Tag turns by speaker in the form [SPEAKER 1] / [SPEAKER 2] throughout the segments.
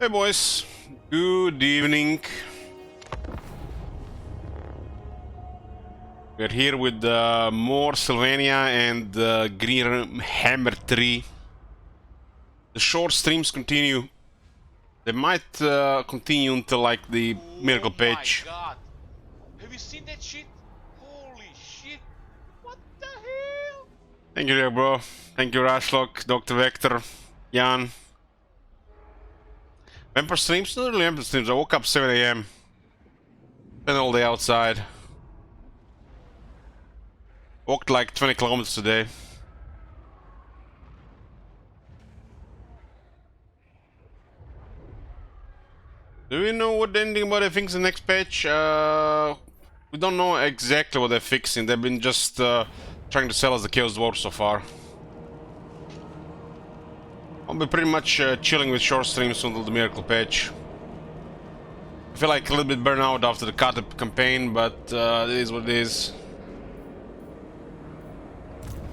[SPEAKER 1] Hey boys, good evening. We're here with more Sylvania and Grimhammer 3. The short streams continue. They might continue until like the miracle page.
[SPEAKER 2] Oh my god! Have you seen that shit? Holy shit! What the hell?
[SPEAKER 1] Thank you there, bro. Thank you, Rashlock, Dr. Vector, Jan. Vampire streams? Not really vampire streams. I woke up 7 AM. Spent all day outside. Walked like 20 kilometers today. Do we know what anything about the things in the next patch? We don't know exactly what they're fixing. They've been just trying to sell us the Chaos Dwarf so far. I'll be pretty much chilling with short streams until the miracle patch. I feel like a little bit burnt out after the cut campaign, but it is what it is.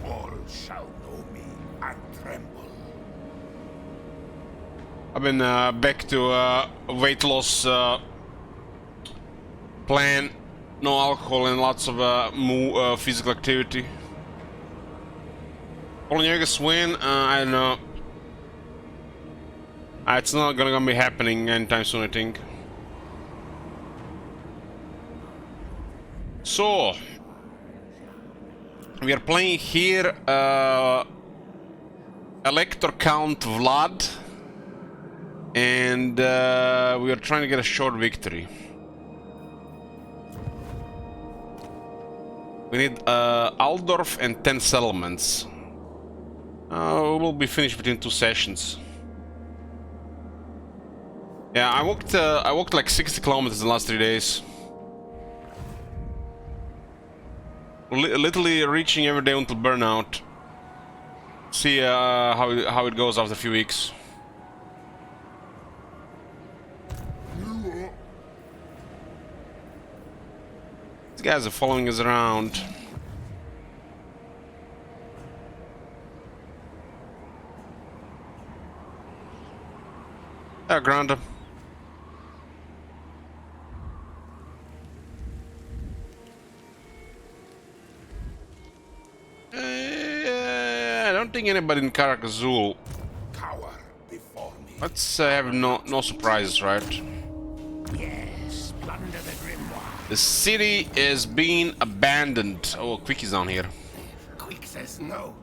[SPEAKER 3] All shall know me and tremble.
[SPEAKER 1] I've been back to weight loss plan, no alcohol and lots of physical activity. Polonyagas win, I don't know. It's not gonna be happening anytime soon, I think. So, we are playing here Elector Count Vlad. And we are trying to get a short victory. We need Aldorf and 10 settlements. We'll be finished within 2 sessions. Yeah, I walked like 60 kilometers in the last 3 days. Literally reaching every day until burnout. See how it goes after a few weeks. These guys are following us around. Granda. I don't think anybody in Karakazul.
[SPEAKER 3] Cower before me.
[SPEAKER 1] Let's have no surprises, right?
[SPEAKER 3] Yes, plunder the grimoire.
[SPEAKER 1] The city is being abandoned. Oh, Quickie's down here.
[SPEAKER 3] Quick says no.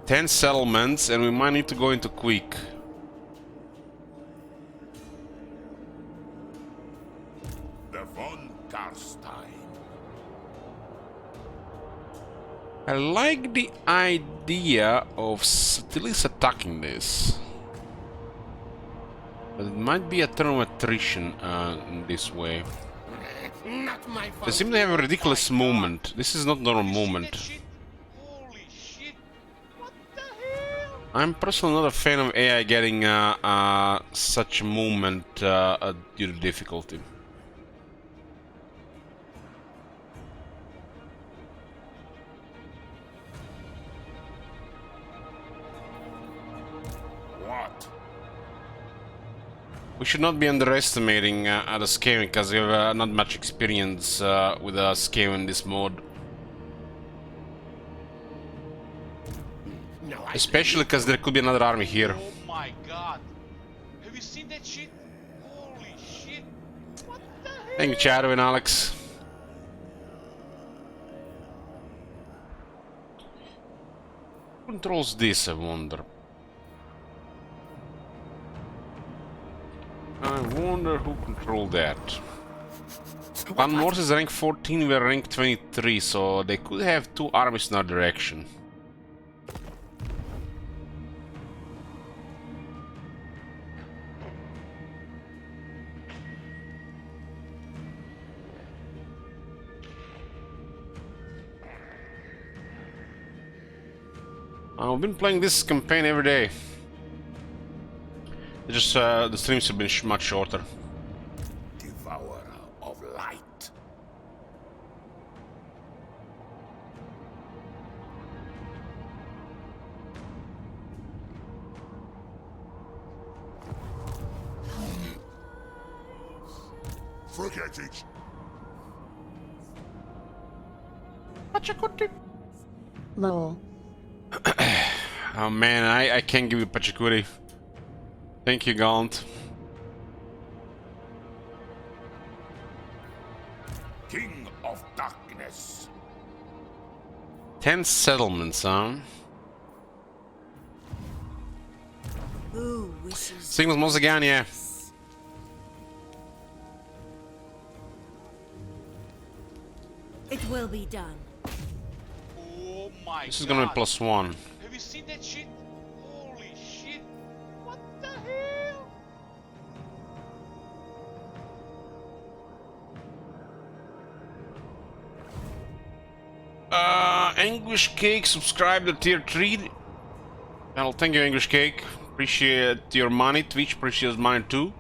[SPEAKER 1] Ten settlements, and we might need to go into Quick.
[SPEAKER 3] The von Garstein.
[SPEAKER 1] I like the idea of at least attacking this. But it might be a turn of attrition in this way.
[SPEAKER 3] Not my fault.
[SPEAKER 1] They seem to have a ridiculous movement. This is not normal movement.
[SPEAKER 2] Holy shit! What the hell?
[SPEAKER 1] I'm personally not a fan of AI getting such movement due to difficulty.
[SPEAKER 3] What?
[SPEAKER 1] We should not be underestimating the scaling, because we have not much experience with scale in this mode.
[SPEAKER 3] No,
[SPEAKER 1] Especially because there could be another army here.
[SPEAKER 2] Oh my god! Have you seen that shit? Holy shit! What the hell?
[SPEAKER 1] Thank you, Chado and Alex. Who controls this, I wonder? I wonder who controlled that. Van Morse is rank 14, we are rank 23, so they could have 2 armies in our direction. I've been playing this campaign every day. It's just the streams have been much shorter.
[SPEAKER 3] Devourer of light. Forget it.
[SPEAKER 4] Lol.
[SPEAKER 1] Oh man, I can't give you Pachakuri. Thank you, Gaunt.
[SPEAKER 3] King of Darkness.
[SPEAKER 1] 10 settlements, huh?
[SPEAKER 4] Who wishes?
[SPEAKER 1] Signals once again, yeah.
[SPEAKER 4] It will be done.
[SPEAKER 2] Oh my
[SPEAKER 1] This is
[SPEAKER 2] god.
[SPEAKER 1] gonna be +1.
[SPEAKER 2] Have you seen that shit? Holy shit. What the hell?
[SPEAKER 1] English Cake subscribed to tier 3. Well, thank you, English Cake. Appreciate your money. Twitch appreciates money too.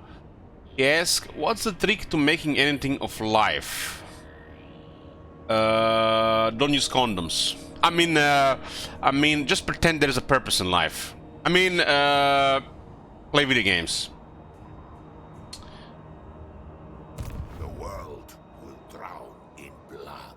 [SPEAKER 1] He asks, what's the trick to making anything of life? Don't use condoms. I mean, just pretend there's a purpose in life. I mean, play video games.
[SPEAKER 3] The world will drown in blood.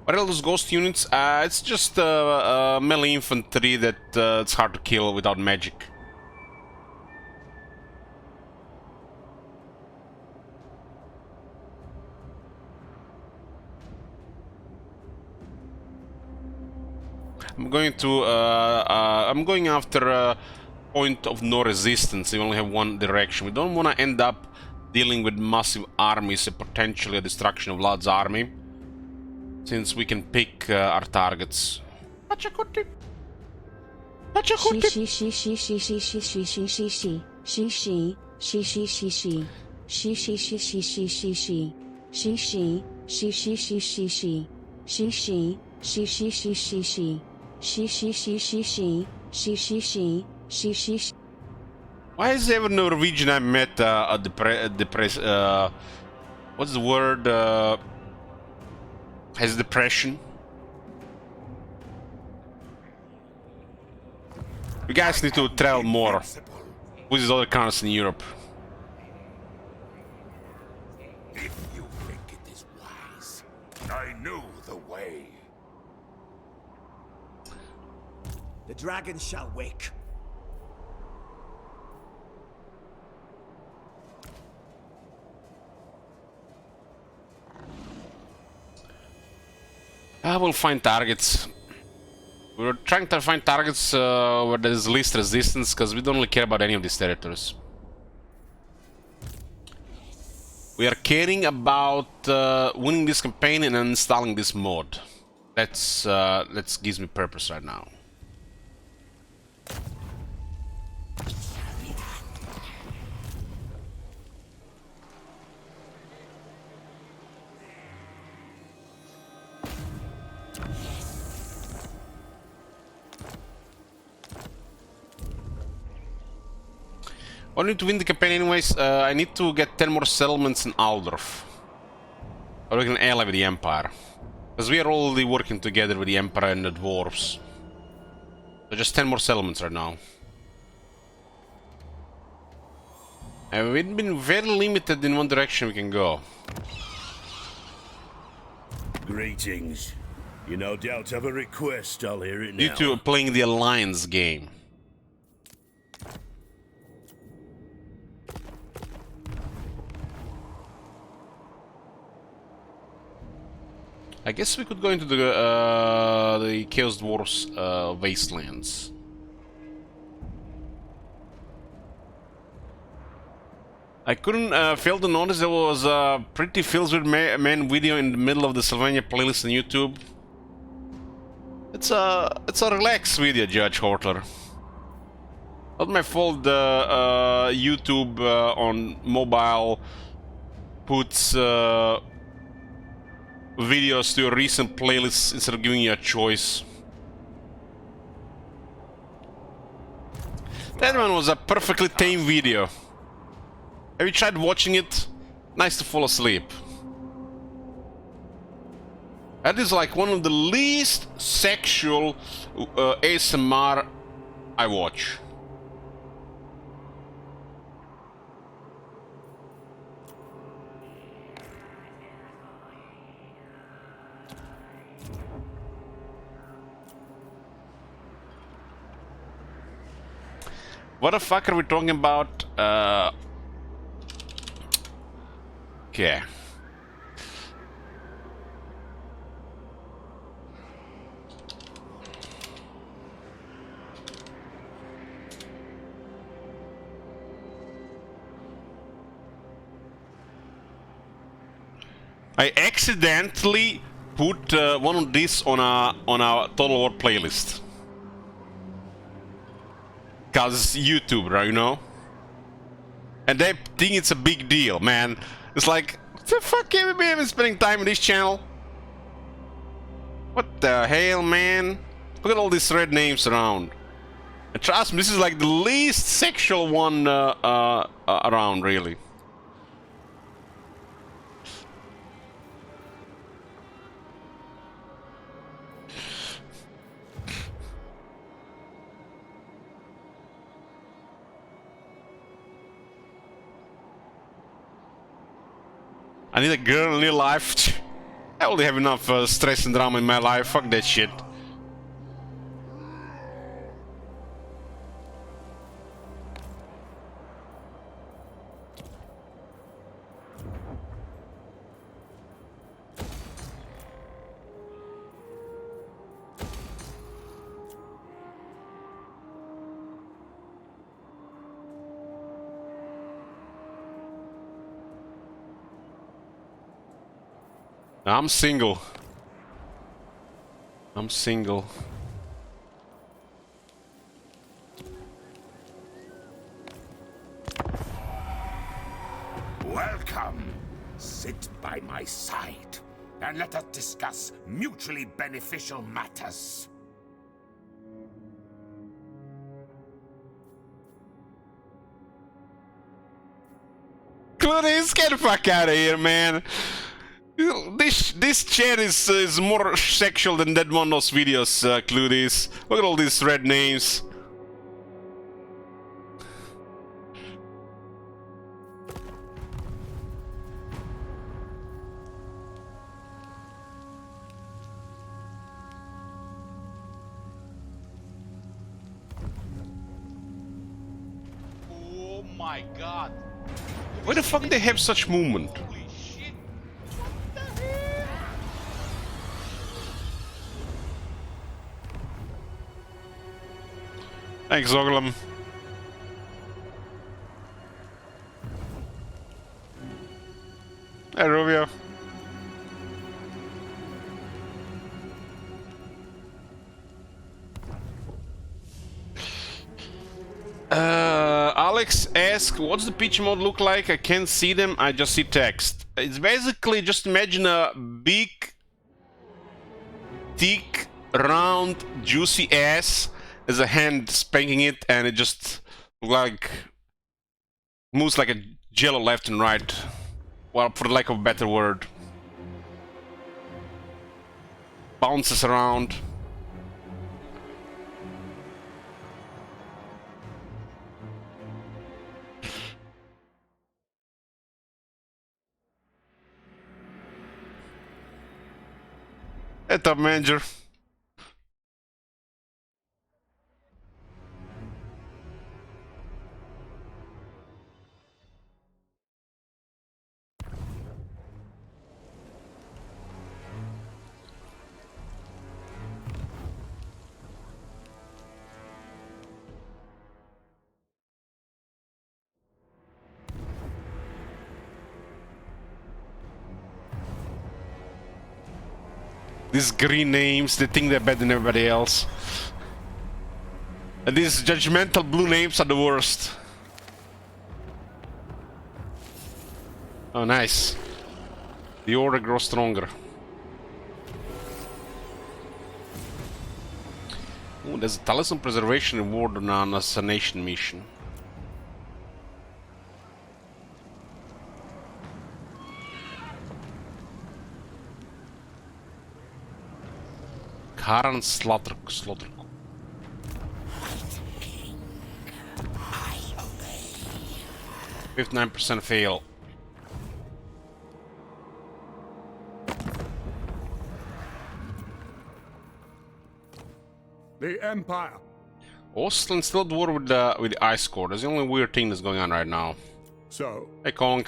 [SPEAKER 1] What are those ghost units? It's just melee infantry that it's hard to kill without magic. I'm going after a point of no resistance. We only have one direction. We don't want to end up dealing with massive armies and potentially a destruction of Vlad's army, since we can pick our targets. Why is every Norwegian I met what's the word? Has depression? You guys need to travel more with these other countries in Europe.
[SPEAKER 3] If you think it is wise, I know the way.
[SPEAKER 5] The dragon shall wake.
[SPEAKER 1] I will find targets. We're trying to find targets where there is least resistance, because we don't really care about any of these territories. We are caring about winning this campaign and installing this mod. That gives me purpose right now. I need to win the campaign anyways. I need to get 10 more settlements in Aldorf. Or we can ally with the Empire. Because we are already working together with the Emperor and the Dwarves. So just 10 more settlements right now. And we've been very limited in one direction we can go.
[SPEAKER 6] Greetings. You no doubt have a request, I'll hear it now.
[SPEAKER 1] Due to playing the Alliance game. I guess we could go into the Chaos Dwarfs wastelands. I couldn't fail to notice there was a pretty filled with man video in the middle of the Sylvania playlist on YouTube. It's a relaxed video, Judge Hortler. Not my fault. YouTube on mobile puts videos to your recent playlists instead of giving you a choice. That one was a perfectly tame video. Have you tried watching it? Nice to fall asleep. That is like one of the least sexual ASMR I watch. What the fuck are we talking about? Okay. I accidentally put one of these on a Total War playlist. Cause YouTube, right, you know? And they think it's a big deal, man. It's like, what the fuck have you been spending time on this channel? What the hell, man? Look at all these red names around. And trust me, this is like the least sexual one around, really. I need a girl in real life. I already have enough stress and drama in my life. Fuck that shit. I'm single. I'm single.
[SPEAKER 3] Welcome. Sit by my side, and let us discuss mutually beneficial matters.
[SPEAKER 1] Claudius, get the fuck out of here, man. This chat is more sexual than that one of those videos, Claudius. Look at all these red names.
[SPEAKER 2] Oh my god.
[SPEAKER 1] Why the fuck they have such movement?
[SPEAKER 2] Holy shit. What the hell?
[SPEAKER 1] Thanks, Zoglam. Hey, Rubio. Alex asks, what's the pitch mode look like? I can't see them, I just see text. It's basically, just imagine a big, thick, round, juicy ass as a hand spanking it, and it just like moves like a jello left and right. Well, for the lack of a better word. Bounces around. Hey, top manager. These green names, they think they're better than everybody else. And these judgmental blue names are the worst. Oh, nice. The order grows stronger. Ooh, there's a talisman preservation reward on an assassination mission. Haran Slaughter. 59% fail.
[SPEAKER 3] The Empire.
[SPEAKER 1] Ostland still at war with the Ice Court. That's the only weird thing that's going on right now.
[SPEAKER 3] So,
[SPEAKER 1] Hey Kong.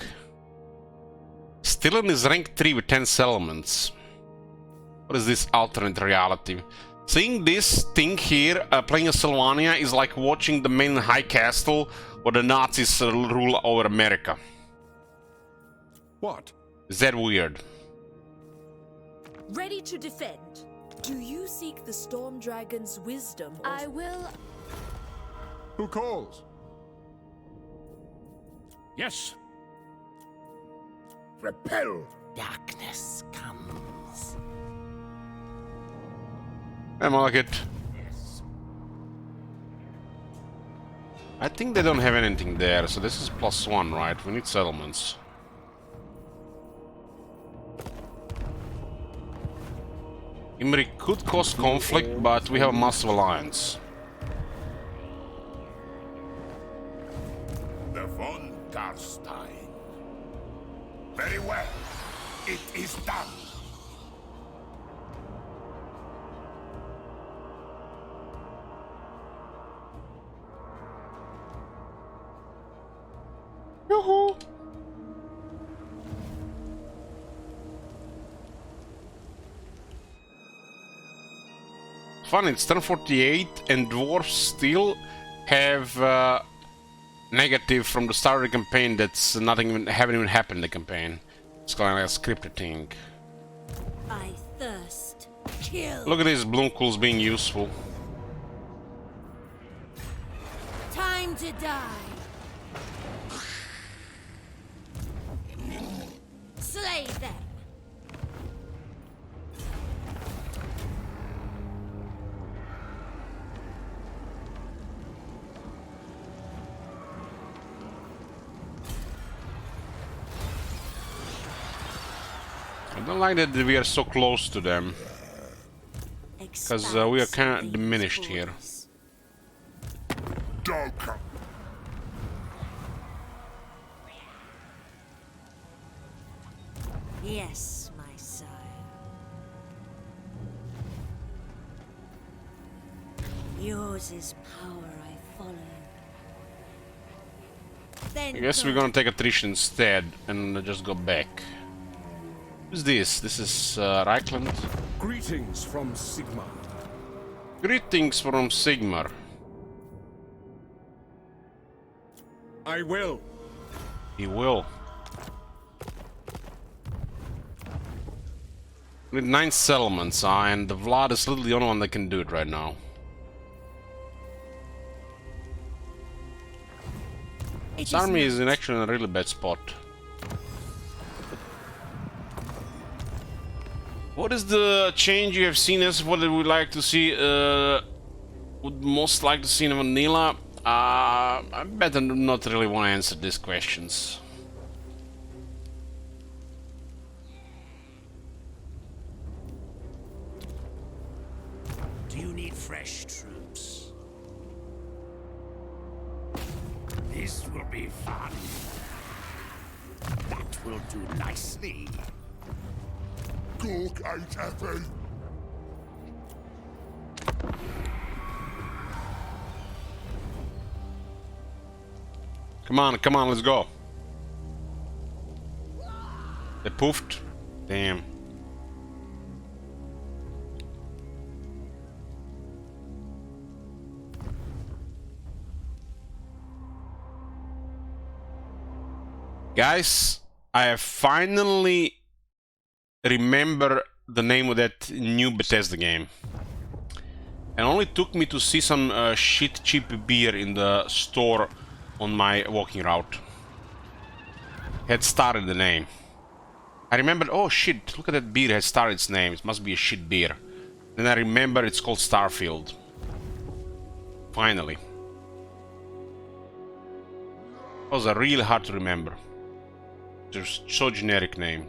[SPEAKER 1] Stillen is rank 3 with 10 settlements. What is this alternate reality? Seeing this thing here, playing as Sylvania, is like watching the main high castle where the Nazis rule over America.
[SPEAKER 3] what?
[SPEAKER 1] Is that weird?
[SPEAKER 7] Ready to defend. Do you seek the Storm Dragon's wisdom? I will.
[SPEAKER 3] Who calls? Yes. Repel.
[SPEAKER 5] Darkness comes.
[SPEAKER 1] I like it. I think they don't have anything there, so this is +1, right? We need settlements. Imri could cause conflict, but we have a massive alliance.
[SPEAKER 3] The von Garstein. Very well. It is done.
[SPEAKER 1] Yoo-hoo! Fun, it's 1048 and dwarves still have negative from the start of the campaign. That's haven't even happened in the campaign. It's kind of like a scripted thing.
[SPEAKER 4] I thirst. Kill.
[SPEAKER 1] Look at these bloomcools being useful.
[SPEAKER 4] Time to die. Slay them.
[SPEAKER 1] I don't like that we are so close to them, because we are kind of diminished here.
[SPEAKER 3] Dog.
[SPEAKER 4] Yes, my sire. Yours is power, I follow. Then
[SPEAKER 1] I guess we're gonna take attrition instead and just go back. Who's this? This is Reichland.
[SPEAKER 3] Greetings from Sigmar.
[SPEAKER 1] Greetings from Sigmar.
[SPEAKER 3] I will.
[SPEAKER 1] He will. We need 9 settlements, and Vlad is literally the only one that can do it right now. This army is actually in a really bad spot. What is the change you have seen as what would we like to see, would most like to see in vanilla? I better not really want to answer these questions.
[SPEAKER 5] Do you need fresh troops? This will be fun. That will do nicely.
[SPEAKER 3] Gork ain't happy.
[SPEAKER 1] Come on, let's go. They poofed. Damn. Guys, I have finally remember the name of that new Bethesda game. It only took me to see some shit cheap beer in the store on my walking route. Had started the name. I remembered, oh shit, look at that beer had started its name. It must be a shit beer. Then I remember it's called Starfield. Finally. It was really hard to remember. Just so generic name.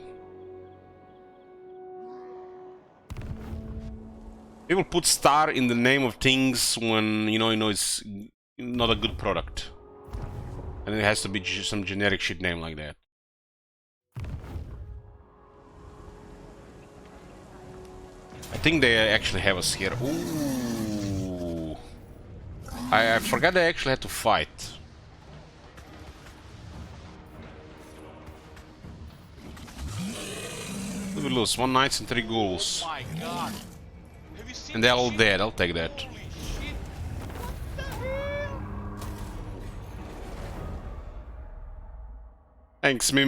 [SPEAKER 1] People put star in the name of things when you know it's not a good product, and it has to be some generic shit name like that. I think they actually have us here. Ooh, I forgot they actually had to fight. We lose 1 knights and 3 ghouls.
[SPEAKER 2] Oh my god. Have you seen
[SPEAKER 1] And they're
[SPEAKER 2] that
[SPEAKER 1] all
[SPEAKER 2] shit?
[SPEAKER 1] dead, I'll take that.
[SPEAKER 2] Holy shit. What the hell?
[SPEAKER 1] Thanks, me.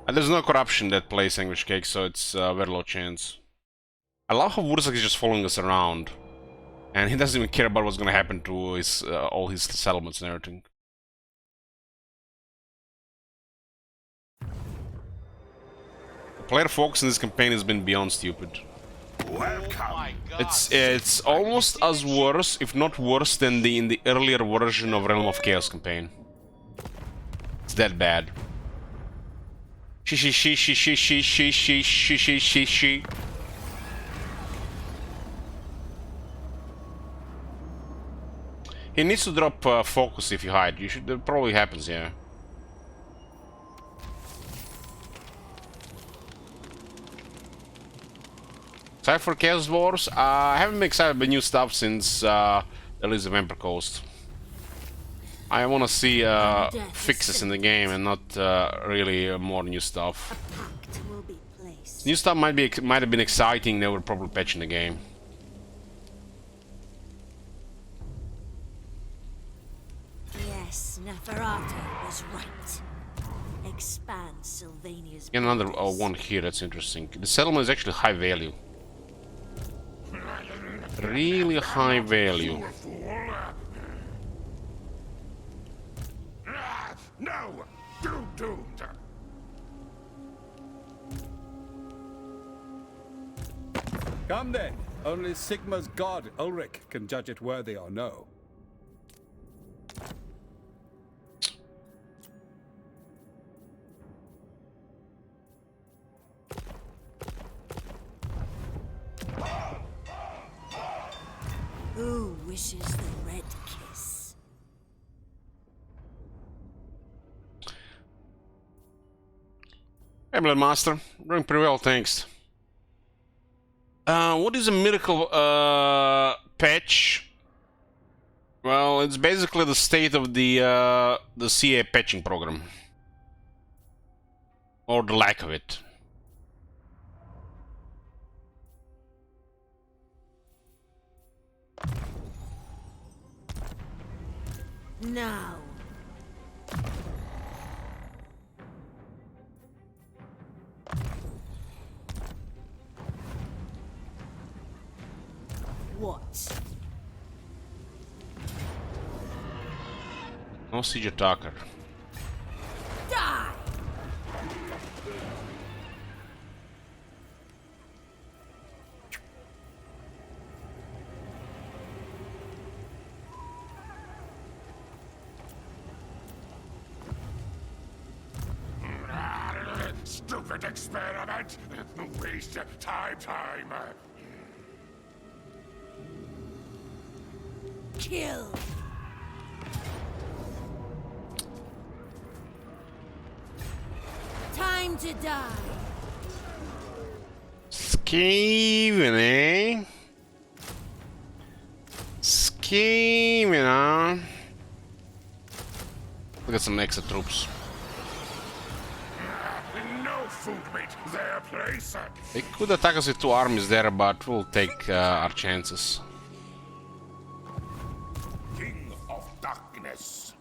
[SPEAKER 1] And there's no corruption in that place, English Cake, so it's very low chance. I love how Wurzak is just following us around. And he doesn't even care about what's gonna happen to his all his settlements and everything. The player focus in this campaign has been beyond stupid.
[SPEAKER 3] Welcome.
[SPEAKER 2] Oh my god.
[SPEAKER 1] It's almost as worse, if not worse, than in the earlier version of Realm of Chaos campaign. It's that bad. She. He needs to drop focus if you hide. You should. That probably happens, yeah. Excited for Chaos Wars? I haven't been excited about new stuff since the release of Emperor Coast. I want to see fixes in the game and not really more new stuff.
[SPEAKER 4] Pact will be placed.
[SPEAKER 1] New stuff might have been exciting. They were probably patching the game.
[SPEAKER 4] Yes, Neferata was right. Expand Sylvania's
[SPEAKER 1] Get another
[SPEAKER 4] borders.
[SPEAKER 1] one here. That's interesting. The settlement is actually high value. Really high value.
[SPEAKER 3] No! Doomed!
[SPEAKER 8] Come then. Only Sigma's god, Ulrich, can judge it worthy or no.
[SPEAKER 4] Who wishes the red kiss?
[SPEAKER 1] Hey, Blood Master. Doing pretty well, thanks. What is a miracle patch? Well, it's basically the state of the CA patching program. Or the lack of it.
[SPEAKER 4] Now. What?
[SPEAKER 1] No siege attacker.
[SPEAKER 4] Die!
[SPEAKER 3] Stupid experiment! Waste of time.
[SPEAKER 4] Kill! Time to die!
[SPEAKER 1] Scheming, eh? Scheming, huh? Look at some extra troops.
[SPEAKER 3] No food meat, their place.
[SPEAKER 1] They could attack us with 2 armies there, but we'll take our chances.
[SPEAKER 3] King of darkness.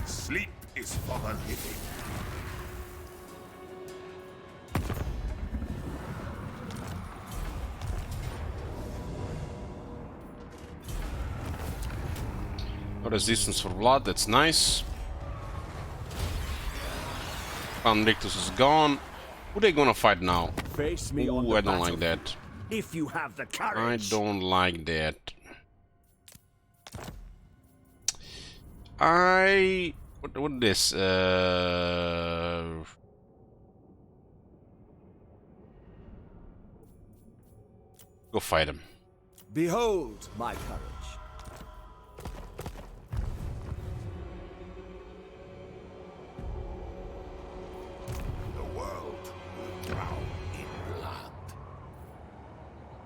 [SPEAKER 3] Sleep is for the living.
[SPEAKER 1] No resistance for blood, that's nice. Rictus is gone. Who they gonna fight now?
[SPEAKER 6] Face me on
[SPEAKER 1] Ooh,
[SPEAKER 6] the
[SPEAKER 1] I don't like that.
[SPEAKER 6] if you have the
[SPEAKER 1] I
[SPEAKER 6] courage.
[SPEAKER 1] don't like that. What this? Go fight him.
[SPEAKER 8] Behold my courage.
[SPEAKER 3] The world will drown in blood.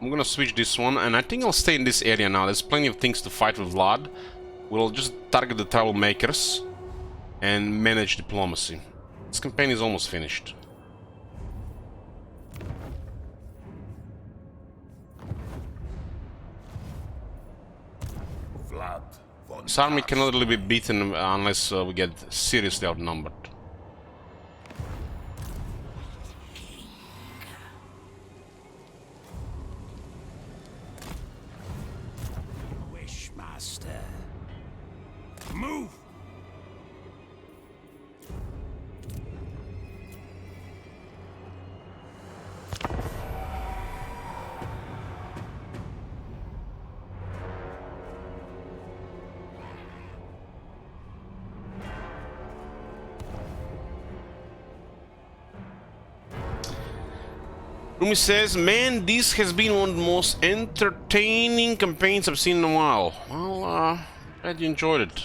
[SPEAKER 1] I'm gonna switch this one, and I think I'll stay in this area now. There's plenty of things to fight with Vlad. We'll just target the troublemakers and manage diplomacy. This campaign is almost finished.
[SPEAKER 3] Vlad von
[SPEAKER 1] This army
[SPEAKER 3] Kars-
[SPEAKER 1] cannot really be beaten unless we get seriously outnumbered.
[SPEAKER 5] Wishmaster. Move!
[SPEAKER 1] Rumi says, man, this has been one of the most entertaining campaigns I've seen in a while. Well, glad you enjoyed it.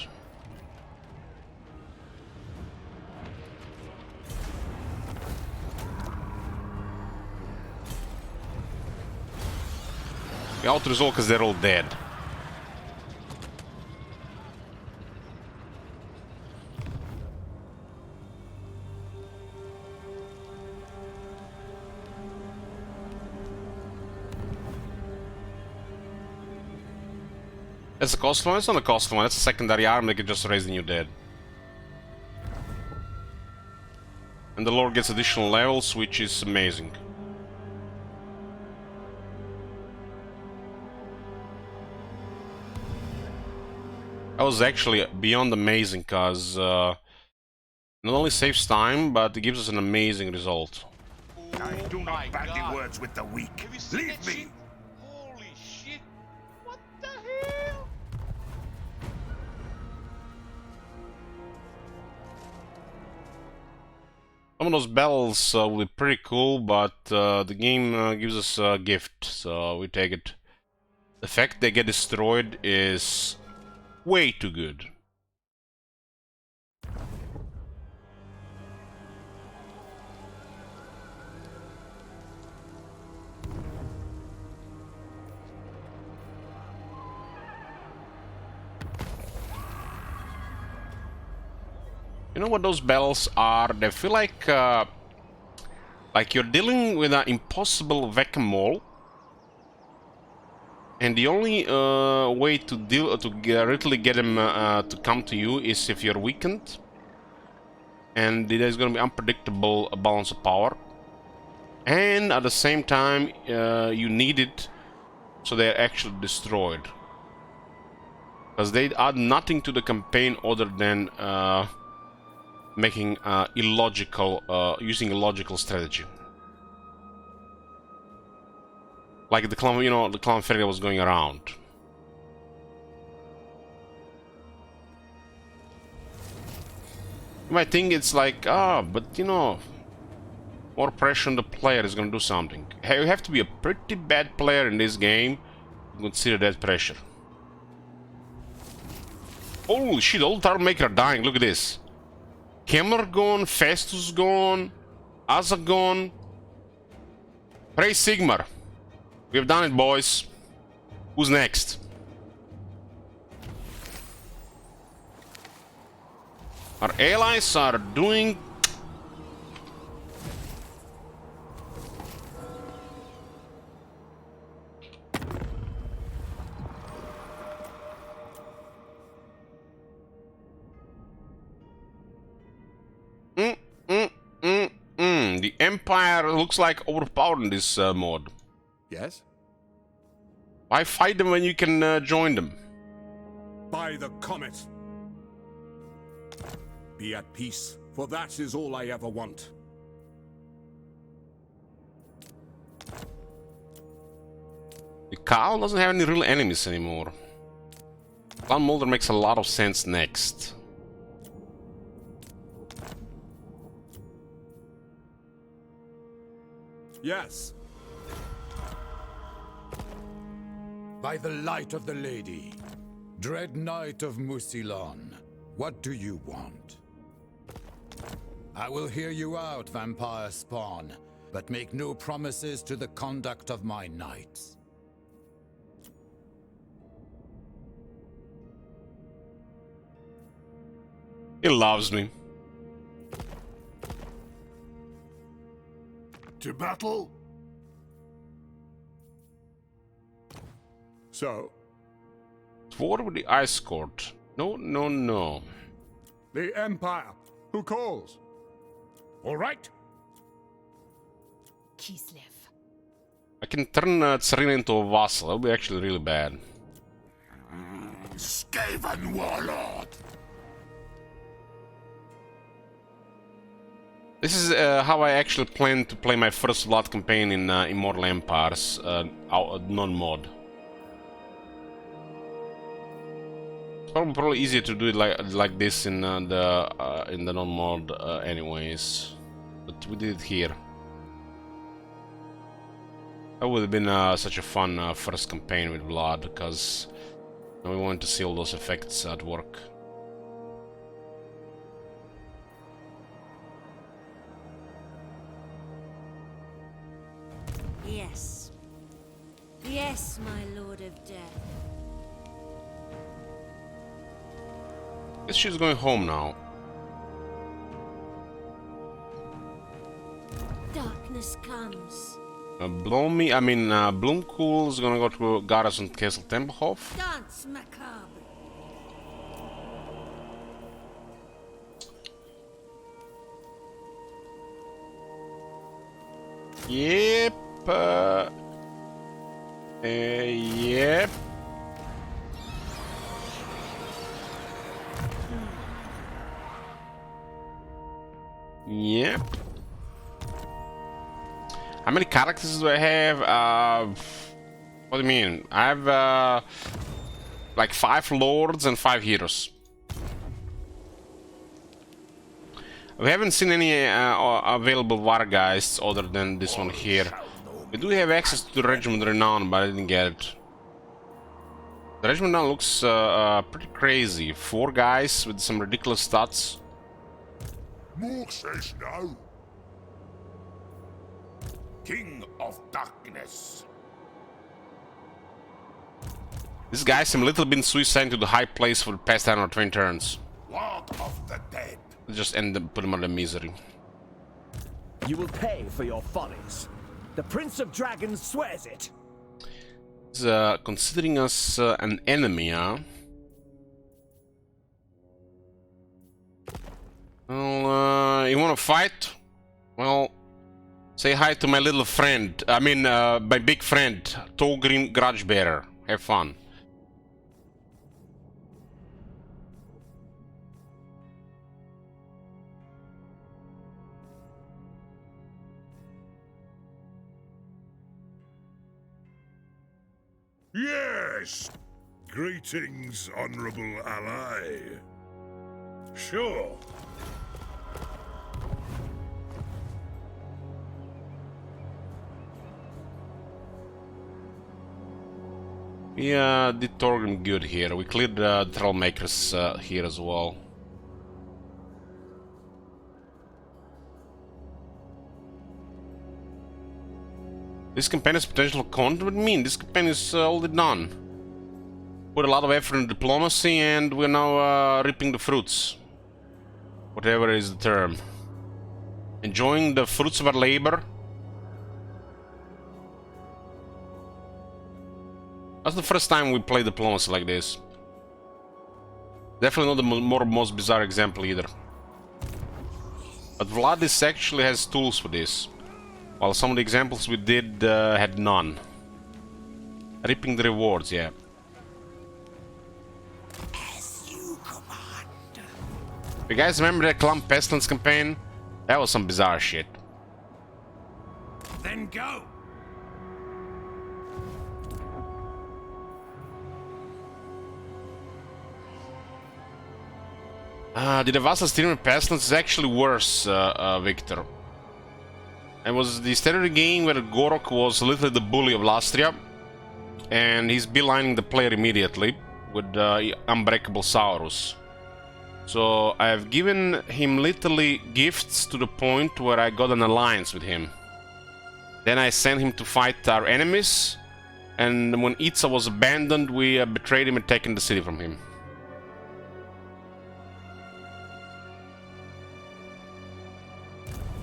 [SPEAKER 1] We out-resolve because they're all dead. That's a cost one? It's not a cost one, that's a secondary arm that can just raise the new dead. And the Lord gets additional levels, which is amazing. That was actually beyond amazing, because not only saves time, but it gives us an amazing result.
[SPEAKER 3] I do
[SPEAKER 2] my
[SPEAKER 3] not bandy
[SPEAKER 2] God.
[SPEAKER 3] words with the weak.
[SPEAKER 2] Have you seen
[SPEAKER 3] Leave
[SPEAKER 2] that
[SPEAKER 3] me!
[SPEAKER 2] shit? Holy shit! What the hell?
[SPEAKER 1] Some of those battles will be pretty cool, but the game gives us a gift, so we take it. The fact they get destroyed is way too good. You know what those battles are? They feel like you're dealing with an impossible whack-a-mole, and the only way to really get them to come to you is if you're weakened, and there's going to be unpredictable balance of power, and at the same time you need it, so they're actually destroyed, because they add nothing to the campaign other than making using illogical strategy. Like the clown, the clown fairy was going around. You might think it's like, but more pressure on the player is gonna do something. You have to be a pretty bad player in this game to consider that pressure. Holy shit, all the Tarmaker are dying, look at this. Kemmler gone, Festus gone, Asa gone. Praise Sigmar. We've done it, boys. Who's next? Our allies are doing... The Empire looks like overpowered in this mode.
[SPEAKER 8] Yes?
[SPEAKER 1] Why fight them when you can join them?
[SPEAKER 8] By the comet. Be at peace, for that is all I ever want.
[SPEAKER 1] The Khal doesn't have any real enemies anymore. Clan Mulder makes a lot of sense next.
[SPEAKER 8] Yes.
[SPEAKER 3] By the light of the lady, dread knight of Musilon, what do you want? I will hear you out, vampire spawn, but make no promises to the conduct of my knights.
[SPEAKER 1] He loves me.
[SPEAKER 6] To battle?
[SPEAKER 8] So,
[SPEAKER 1] War with the Ice Court. No, no, no.
[SPEAKER 8] the Empire. Who calls?
[SPEAKER 3] All right.
[SPEAKER 4] Kislev.
[SPEAKER 1] I can turn Tsarina into a vassal. That would be actually really bad.
[SPEAKER 3] Skaven warlord.
[SPEAKER 1] This is how I actually plan to play my first Blood campaign in Immortal Empires, non-mod. It's probably easier to do it like this in the non-mod, anyways. But we did it here. That would have been such a fun first campaign with Blood, because we wanted to see all those effects at work.
[SPEAKER 4] Yes. Yes, my Lord of Death.
[SPEAKER 1] Guess she's going home now.
[SPEAKER 4] Darkness comes.
[SPEAKER 1] Bloomcool is gonna go to Garrison Castle Tempelhof.
[SPEAKER 4] Dance macabre.
[SPEAKER 1] Yep. Yep. Yep. How many characters do I have? What do you mean? I have like 5 lords and 5 heroes. We haven't seen any available Wargeists other than this one here. We do have access to the Regiment Renown, but I didn't get it. The Regiment Renown looks pretty crazy. 4 guys with some ridiculous stats.
[SPEAKER 3] Morg says no. King of Darkness.
[SPEAKER 1] These guys seem a little bit suicidal to the high place for the past 10 or 20 turns.
[SPEAKER 3] Lord of the Dead.
[SPEAKER 1] Just end them, put them under misery.
[SPEAKER 5] You will pay for your follies. The Prince of Dragons swears it.
[SPEAKER 1] He's considering us an enemy, huh? Well, you wanna fight? Well, say hi to my little friend. I mean, my big friend, Tolgrim Grudgebearer. Have fun.
[SPEAKER 6] Yes! Greetings, honorable ally. Sure.
[SPEAKER 1] We did Torgrim good here. We cleared the Trollmakers here as well. This campaign has potential content. What do you mean? This campaign is already done. Put a lot of effort in diplomacy, and we're now reaping the fruits. Whatever is the term. Enjoying the fruits of our labor. That's the first time we play diplomacy like this. Definitely not the most bizarre example either. But Vladis actually has tools for this. While some of the examples we did had none. Reaping the rewards, yeah.
[SPEAKER 3] As you command.
[SPEAKER 1] You guys remember that Clump Pestilence campaign? That was some bizarre shit.
[SPEAKER 5] Then go.
[SPEAKER 1] The Vassal Steering Pestilence is actually worse, Victor. It was the start of the game where Gorok was literally the bully of Lastria, and he's beelining the player immediately with Unbreakable Saurus. So I have given him literally gifts to the point where I got an alliance with him. Then I sent him to fight our enemies, and when Itza was abandoned, we betrayed him and taken the city from him.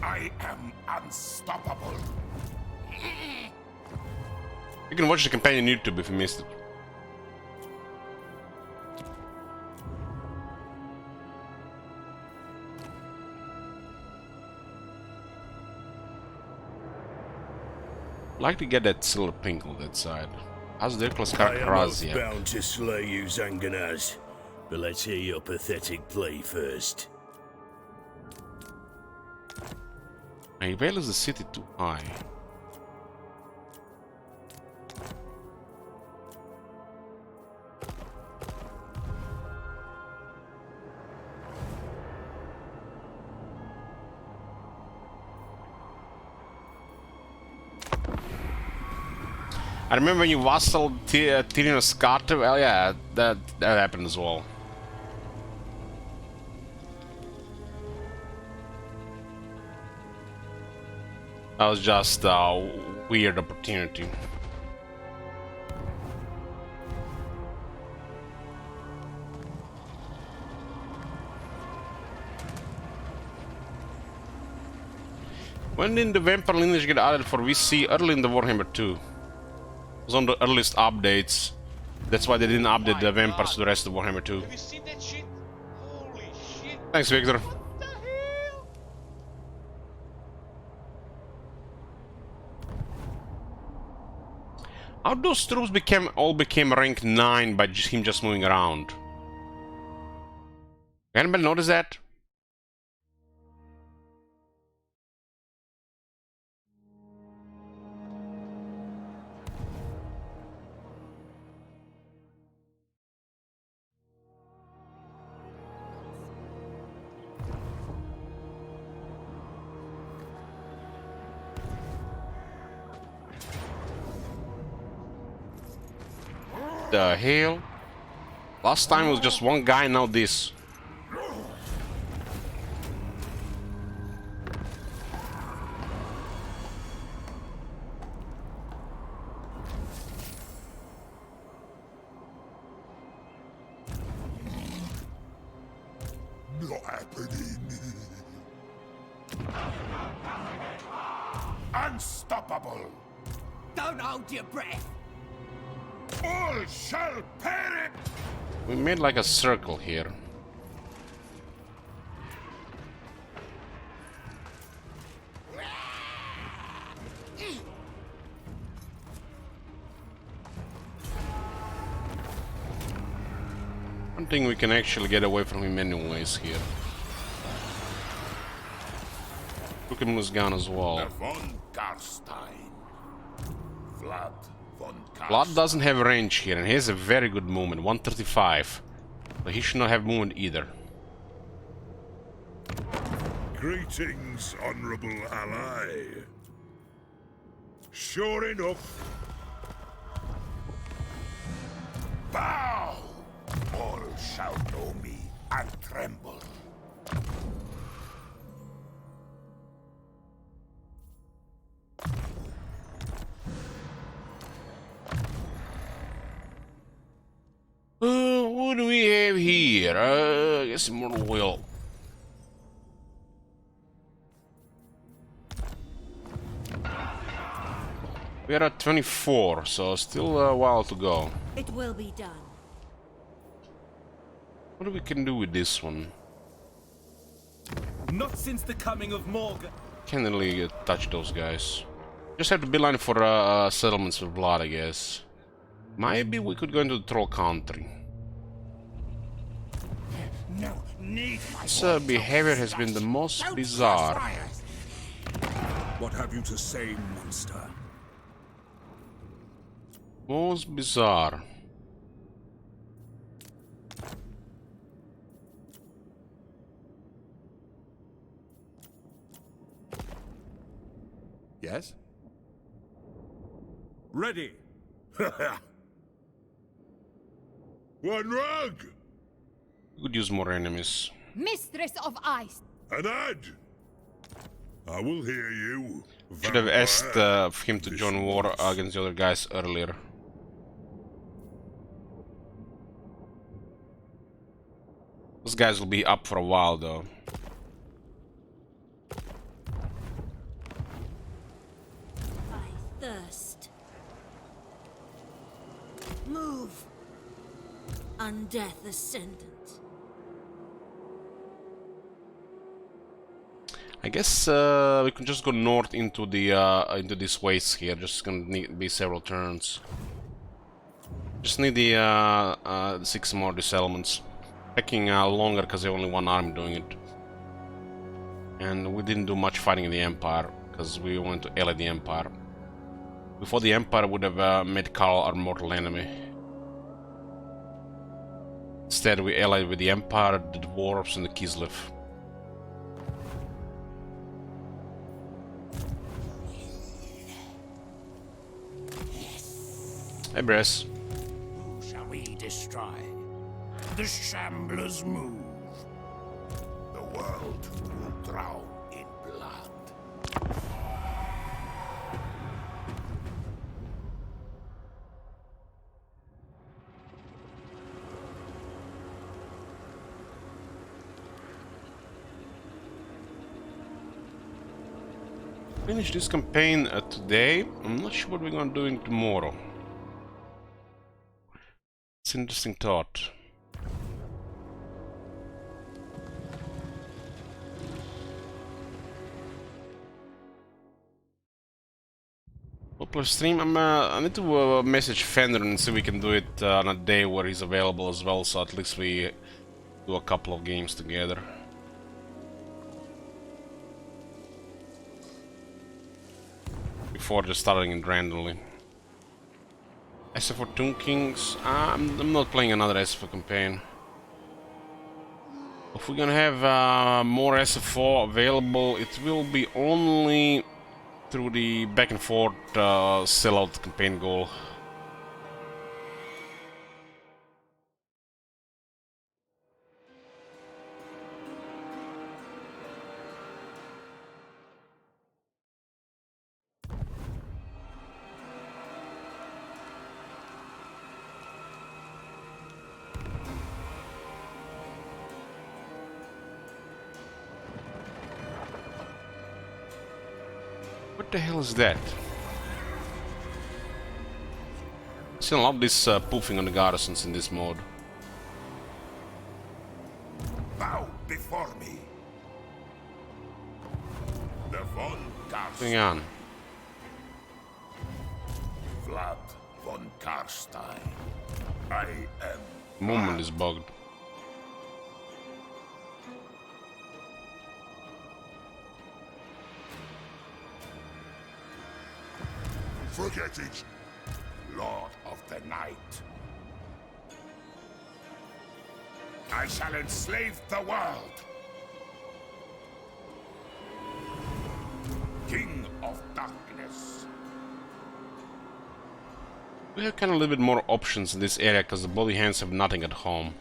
[SPEAKER 3] I am unstoppable.
[SPEAKER 1] You can watch the campaign on YouTube if you missed it. Like to get that silver pink on that side. How's their class
[SPEAKER 6] I am most
[SPEAKER 1] Karazia?
[SPEAKER 6] bound to slay you, Zanganaz. But let's hear your pathetic plea first.
[SPEAKER 1] My veil is the city too high. I remember when you vassaled Tyrannus Carter. Well, yeah, that happened as well. That was just a weird opportunity. When did the vampire lineage get added for VC? Early in the Warhammer 2. It was on the earliest updates. That's why they didn't update the vampires to the rest of Warhammer 2.
[SPEAKER 2] Have you seen that shit? Holy shit!
[SPEAKER 1] Thanks, Victor.
[SPEAKER 2] What the hell?
[SPEAKER 1] How those troops all became rank 9 by him just moving around? Anybody notice that? The hell? Last time it was just one guy, now this.
[SPEAKER 3] Not happening. Unstoppable.
[SPEAKER 5] Don't hold your breath.
[SPEAKER 3] All shall perish.
[SPEAKER 1] We made like a circle here. I don't think we can actually get away from him anyways here. Took him was gone as well.
[SPEAKER 3] Von Karstein. Vlad von Karstein.
[SPEAKER 1] Blood doesn't have range here, and he has a very good movement, 135. But he should not have movement either.
[SPEAKER 6] Greetings, honorable ally. Sure enough.
[SPEAKER 3] Bow! All shall know me and tremble.
[SPEAKER 1] What do we have here? I guess Immortal Will. We are at 24, so still a while to go.
[SPEAKER 4] It will be done.
[SPEAKER 1] What we can do with this one?
[SPEAKER 5] Not since the coming of Morgan.
[SPEAKER 1] Can't really touch those guys. Just have to be line for settlements with blood, I guess. Maybe we could go into the troll country.
[SPEAKER 3] No need.
[SPEAKER 1] This behavior has been the most bizarre.
[SPEAKER 3] What have you to say, monster?
[SPEAKER 1] Most bizarre.
[SPEAKER 8] Yes? Ready.
[SPEAKER 6] One rug!
[SPEAKER 1] We could use more enemies.
[SPEAKER 9] Mistress of Ice.
[SPEAKER 6] An ad! I will hear you.
[SPEAKER 1] Should have asked
[SPEAKER 6] vampire.
[SPEAKER 1] him to
[SPEAKER 6] This
[SPEAKER 1] join war
[SPEAKER 6] once.
[SPEAKER 1] against the other guys earlier. Those guys will be up for a while though.
[SPEAKER 4] I thirst. Move. Undeath Ascendant.
[SPEAKER 1] I guess we can just go north into the into this waste here. Just gonna be several turns. Just need the 6 more dissettlements. Taking longer because they only one army doing it. And we didn't do much fighting in the Empire because we wanted to ally the Empire. Before the Empire would have made Karl our mortal enemy. Instead we allied with the Empire, the Dwarves and the Kislev. Hey Bress.
[SPEAKER 6] Who shall we destroy? The Shamblers move. The world will drown in blood.
[SPEAKER 1] Finish this campaign today. I'm not sure what we're gonna do tomorrow. It's an interesting thought. Upload stream. I need to message Fender and see if we can do it on a day where he's available as well, so at least we do a couple of games together. Before just starting it randomly. SFO Tomb Kings. I'm not playing another SFO campaign. If we're gonna have more SFO available, it will be only through the back and forth sellout campaign goal. What the hell is that? I still love this poofing on the garrisons in this mode.
[SPEAKER 6] Bow before me. The von
[SPEAKER 1] Hang on.
[SPEAKER 6] Vlad von Karstein. I am
[SPEAKER 1] Movement is bugged.
[SPEAKER 6] Forget it, Lord of the Night. I shall enslave the world. King of Darkness.
[SPEAKER 1] We have kind of a little bit more options in this area because the Bloody Hands have nothing at home.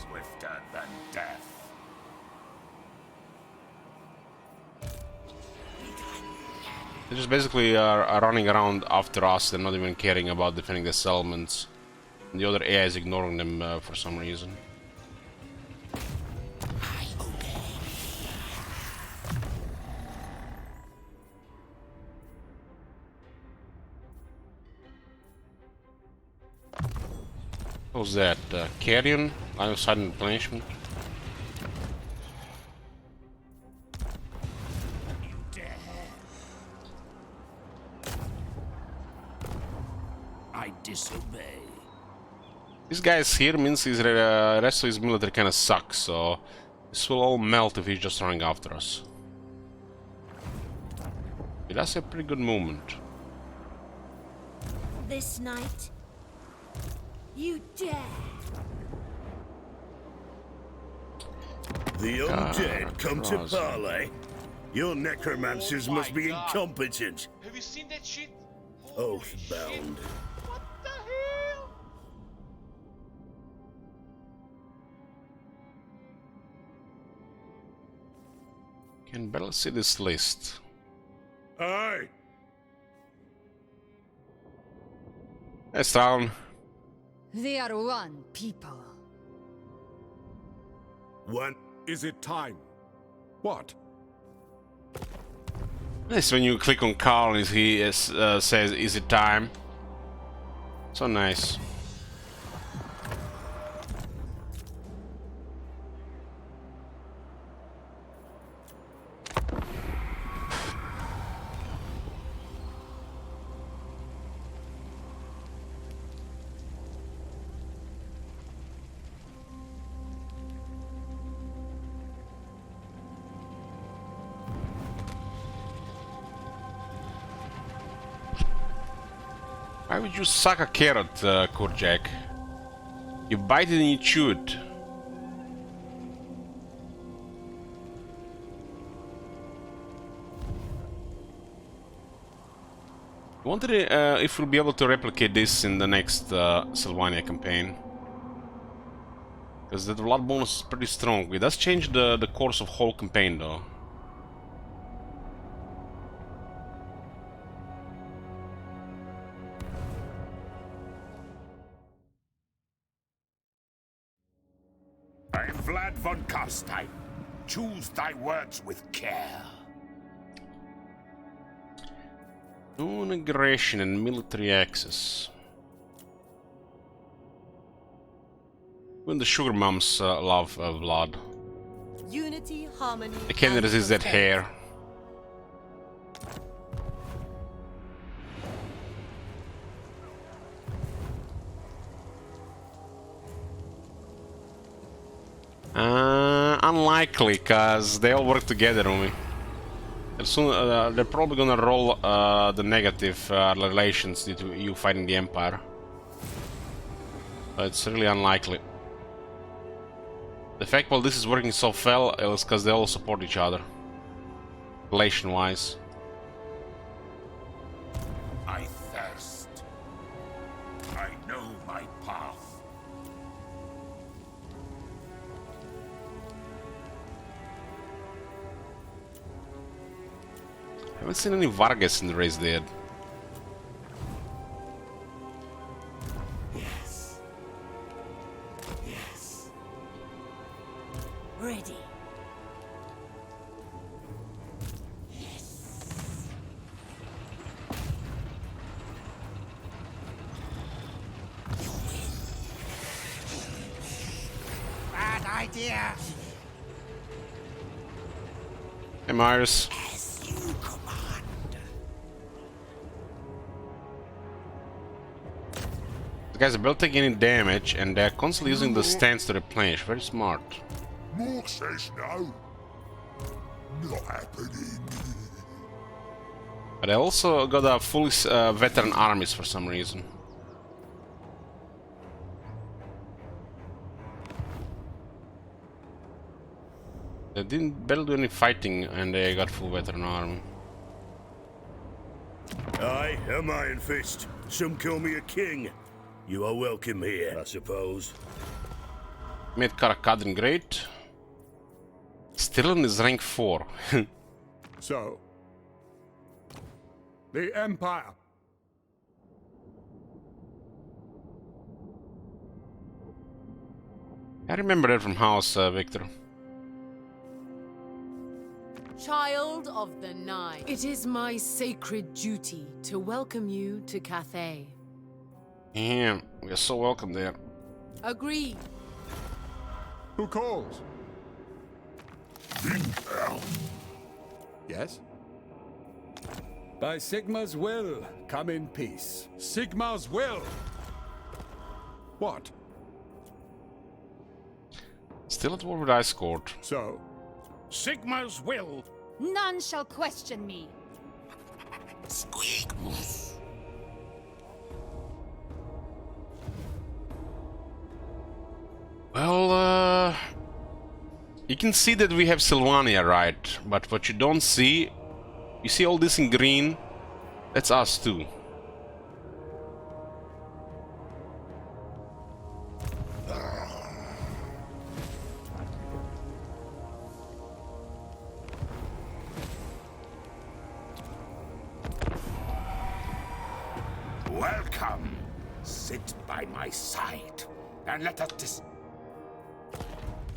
[SPEAKER 6] Swifter than death.
[SPEAKER 1] They just basically are running around after us. They're not even caring about defending the settlements. And the other AI is ignoring them for some reason. What was that? Carrion? Line of sight and replenishment?
[SPEAKER 6] I disobey.
[SPEAKER 1] This guy's here means his rest of his military kinda sucks, so this will all melt if he's just running after us. He does have pretty good movement.
[SPEAKER 4] This night, you dare.
[SPEAKER 6] The undead come to
[SPEAKER 1] Cross.
[SPEAKER 6] parley? Your necromancers
[SPEAKER 2] Oh my
[SPEAKER 6] must be
[SPEAKER 2] God.
[SPEAKER 6] incompetent.
[SPEAKER 2] Have you seen that shit? Holy
[SPEAKER 6] Oathbound.
[SPEAKER 2] shit. What the hell?
[SPEAKER 1] Can barely see this list.
[SPEAKER 6] Aye.
[SPEAKER 1] It's down.
[SPEAKER 9] They are one people.
[SPEAKER 6] One.
[SPEAKER 8] Is it time? What?
[SPEAKER 1] Nice when you click on Carl and he says, "Is it time?" So nice. Why would you suck a carrot, Korjak? You bite it and you chew it. I wonder if we'll be able to replicate this in the next Sylvania campaign. Because the blood bonus is pretty strong. It does change the course of whole campaign though.
[SPEAKER 10] I am Vlad von Karstein. Choose thy words with care.
[SPEAKER 1] No aggression and military access. When the sugar mums love Vlad.
[SPEAKER 7] Unity, harmony.
[SPEAKER 1] I can't
[SPEAKER 7] and
[SPEAKER 1] resist that
[SPEAKER 7] prosperity.
[SPEAKER 1] hair. Unlikely, cause they all work together on me. They're probably gonna roll the negative relations due to you fighting the Empire. But it's really unlikely. The fact while this is working so well is because they all support each other. Relation-wise.
[SPEAKER 10] I thirst. I know my path.
[SPEAKER 1] I haven't seen any Vargas in the race yet.
[SPEAKER 7] Yes. Yes. Ready.
[SPEAKER 10] Bad idea.
[SPEAKER 1] Hey, Myers.
[SPEAKER 10] As you command.
[SPEAKER 1] The guys are barely taking any damage, and they're constantly using the stance to replenish. Very smart.
[SPEAKER 10] Mork says no. Not happening.
[SPEAKER 1] But I also got a fully veteran armies for some reason. They didn't barely do any fighting, and they got full veteran army.
[SPEAKER 6] Aye, am Iron Fist. Some call me a king. You are welcome here, I suppose.
[SPEAKER 1] Made Karakadrin great. Stirlin is rank 4.
[SPEAKER 8] So, the Empire.
[SPEAKER 1] I remember that from House, Victor.
[SPEAKER 11] Child of the Nine, it is my sacred duty to welcome you to Cathay.
[SPEAKER 1] Yeah, we are so welcome there.
[SPEAKER 11] Agreed.
[SPEAKER 8] Who calls? Yes? By Sigma's will, come in peace. Sigma's will! What?
[SPEAKER 1] Still at war with Ice Court.
[SPEAKER 8] So?
[SPEAKER 10] Sigma's will.
[SPEAKER 9] None shall question me.
[SPEAKER 10] Squeakmus.
[SPEAKER 1] Well, You can see that we have Sylvania, right? But what you don't see, you see all this in green? That's us too.
[SPEAKER 10] Welcome. Sit by my side and let us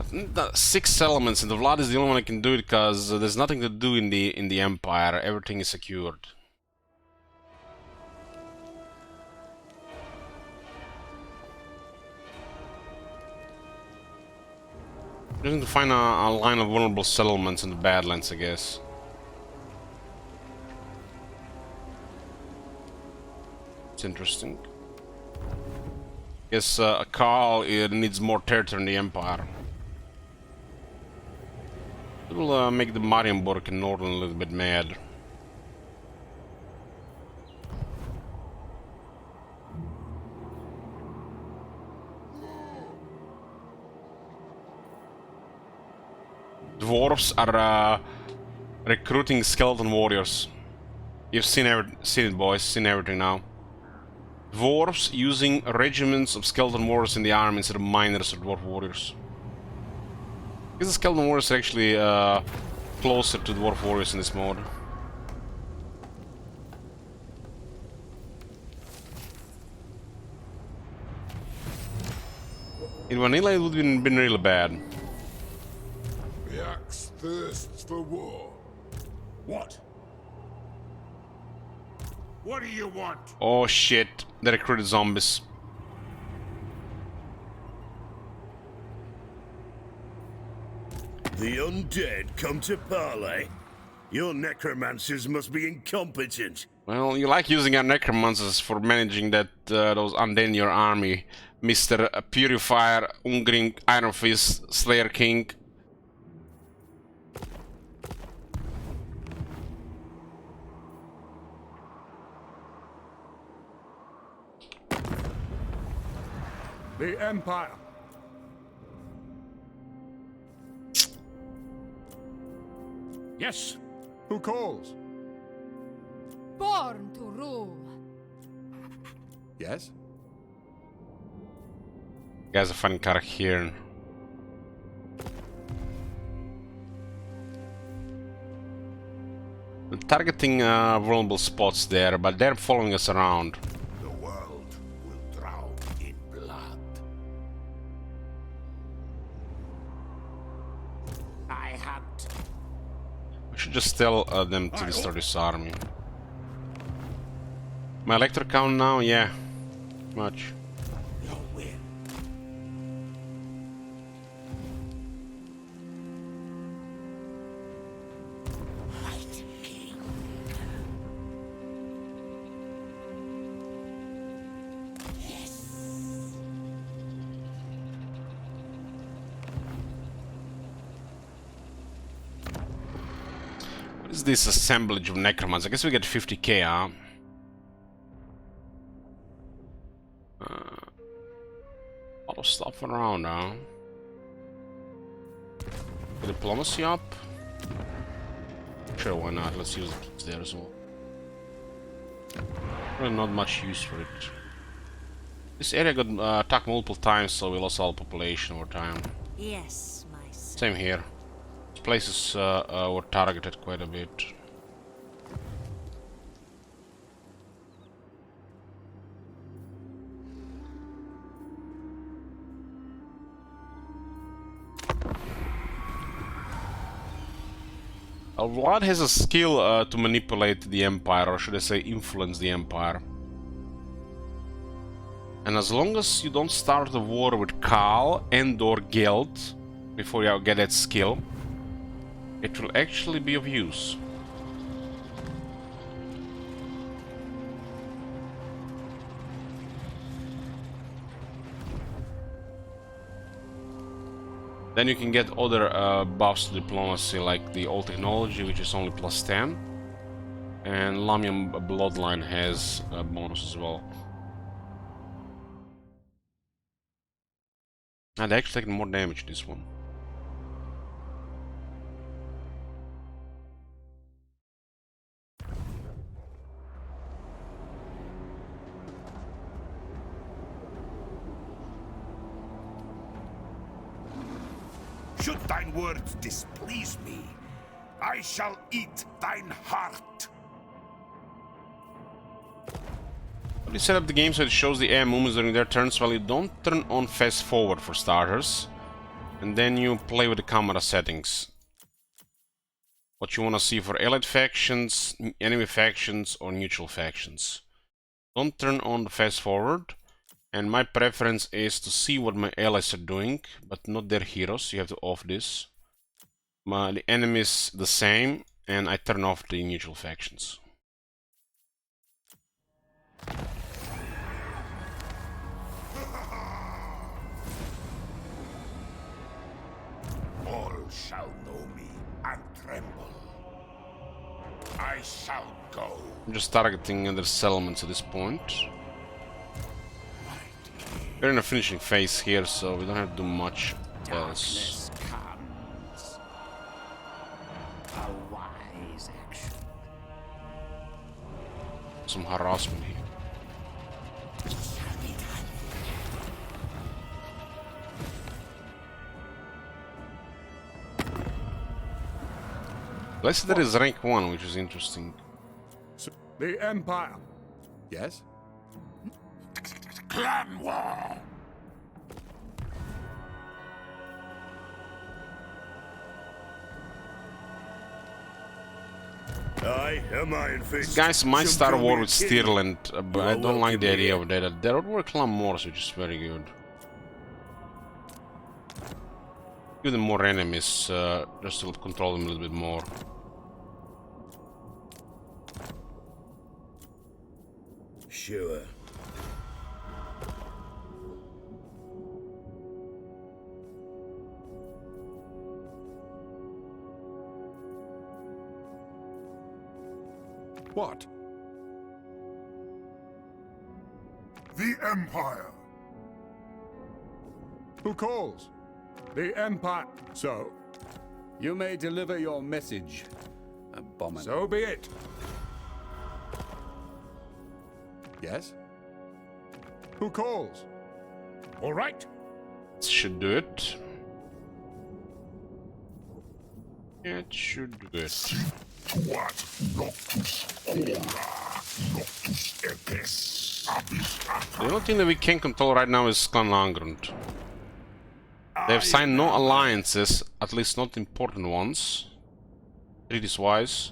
[SPEAKER 1] The 6 elements, and the Vlad is the only one that can do it because there's nothing to do in the Empire. Everything is secured. We're going to find a line of vulnerable settlements in the Badlands, I guess. It's interesting. Guess Karl needs more territory in the Empire. It will make the Marienburg in Northern a little bit mad. Dwarves are recruiting skeleton warriors. You've seen it, boys. Seen everything now. Dwarves using regiments of skeleton warriors in the army instead of miners or dwarf warriors. Because the skeleton warriors are actually closer to dwarf warriors in this mode. In vanilla it would have been really bad.
[SPEAKER 3] The axe thirsts for war.
[SPEAKER 10] What? What do you want?
[SPEAKER 1] Oh shit, they recruited zombies.
[SPEAKER 6] The undead come to parley? Your necromancers must be incompetent.
[SPEAKER 1] Well, you like using our necromancers for managing that those undead in your army. Mr. Purifier, Ungrim, Iron Fist, Slayer King.
[SPEAKER 8] The Empire.
[SPEAKER 10] Yes.
[SPEAKER 8] Who calls?
[SPEAKER 9] Born to rule.
[SPEAKER 8] Yes?
[SPEAKER 1] Guys are finding Kark here. We're targeting vulnerable spots there, but they're following us around.
[SPEAKER 10] The world will drown in blood. I hunt.
[SPEAKER 1] We should just tell them to destroy this army. My electro count now? Yeah. Much.
[SPEAKER 10] Your will. Might King. Yes.
[SPEAKER 1] What is this assemblage of necromants? I guess we get 50k, huh? A lot of stuff around, huh? Diplomacy up? Sure, why not? Let's use it there as well. Really not much use for it. This area got attacked multiple times, so we lost all population over time.
[SPEAKER 4] Yes, my son.
[SPEAKER 1] Same here. These places were targeted quite a bit. Vlad has a skill to manipulate the Empire, or should I say influence the Empire. And as long as you don't start a war with Karl and or Geld before you get that skill, it will actually be of use. Then you can get other buffs to diplomacy, like the old technology, which is only +10, and Lamian Bloodline has a bonus as well. And they actually take more damage this one.
[SPEAKER 10] Should thine words displease me, I shall eat thine heart.
[SPEAKER 1] You set up the game so it shows the AI movements during their turns. While you don't turn on fast forward for starters, and then you play with the camera settings. What you want to see for allied factions, enemy factions, or neutral factions. Don't turn on the fast forward, and my preference is to see what my allies are doing, but not their heroes. You have to off this. The enemies the same, and I turn off the neutral factions.
[SPEAKER 10] All shall know me and tremble. I shall go.
[SPEAKER 1] I'm just targeting other settlements at this point. We're in a finishing phase here, so we don't have to do much else.
[SPEAKER 10] Comes. A wise action.
[SPEAKER 1] Some harassment here. Leicester is rank 1, which is interesting.
[SPEAKER 8] The Empire. Yes?
[SPEAKER 10] Clan war.
[SPEAKER 6] I am Iron Fist.
[SPEAKER 1] These guys might start a
[SPEAKER 6] Some
[SPEAKER 1] war
[SPEAKER 6] call
[SPEAKER 1] with
[SPEAKER 6] me a king.
[SPEAKER 1] Stirland, but
[SPEAKER 6] You
[SPEAKER 1] I
[SPEAKER 6] are
[SPEAKER 1] don't like the
[SPEAKER 6] welcome
[SPEAKER 1] idea
[SPEAKER 6] here.
[SPEAKER 1] of that. There are clan wars, which is very good. Give them more enemies, just to control them a little bit more.
[SPEAKER 6] Sure.
[SPEAKER 8] What?
[SPEAKER 10] The Empire.
[SPEAKER 8] Who calls? The Empire. So? You may deliver your message, abominable. So be it. Yes? Who calls?
[SPEAKER 10] All right.
[SPEAKER 1] Should do it. It should do it.
[SPEAKER 10] What? Noctus ora. Noctus epes. Abyss.
[SPEAKER 1] The only thing that we can control right now is Clan Langrund. They have signed no alliances, at least not important ones, treaties-wise,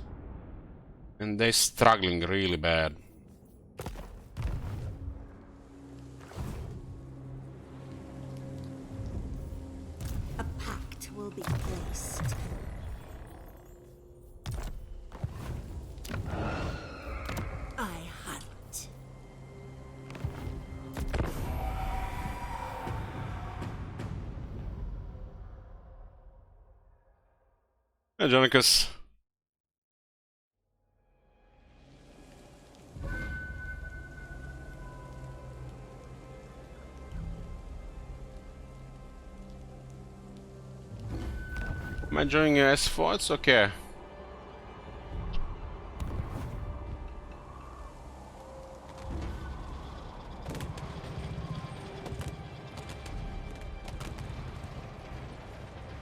[SPEAKER 1] and they're struggling really bad.
[SPEAKER 4] A pact will be placed. I hunt.
[SPEAKER 1] Hey, Jonicus. Am I joining your SFO? It's okay.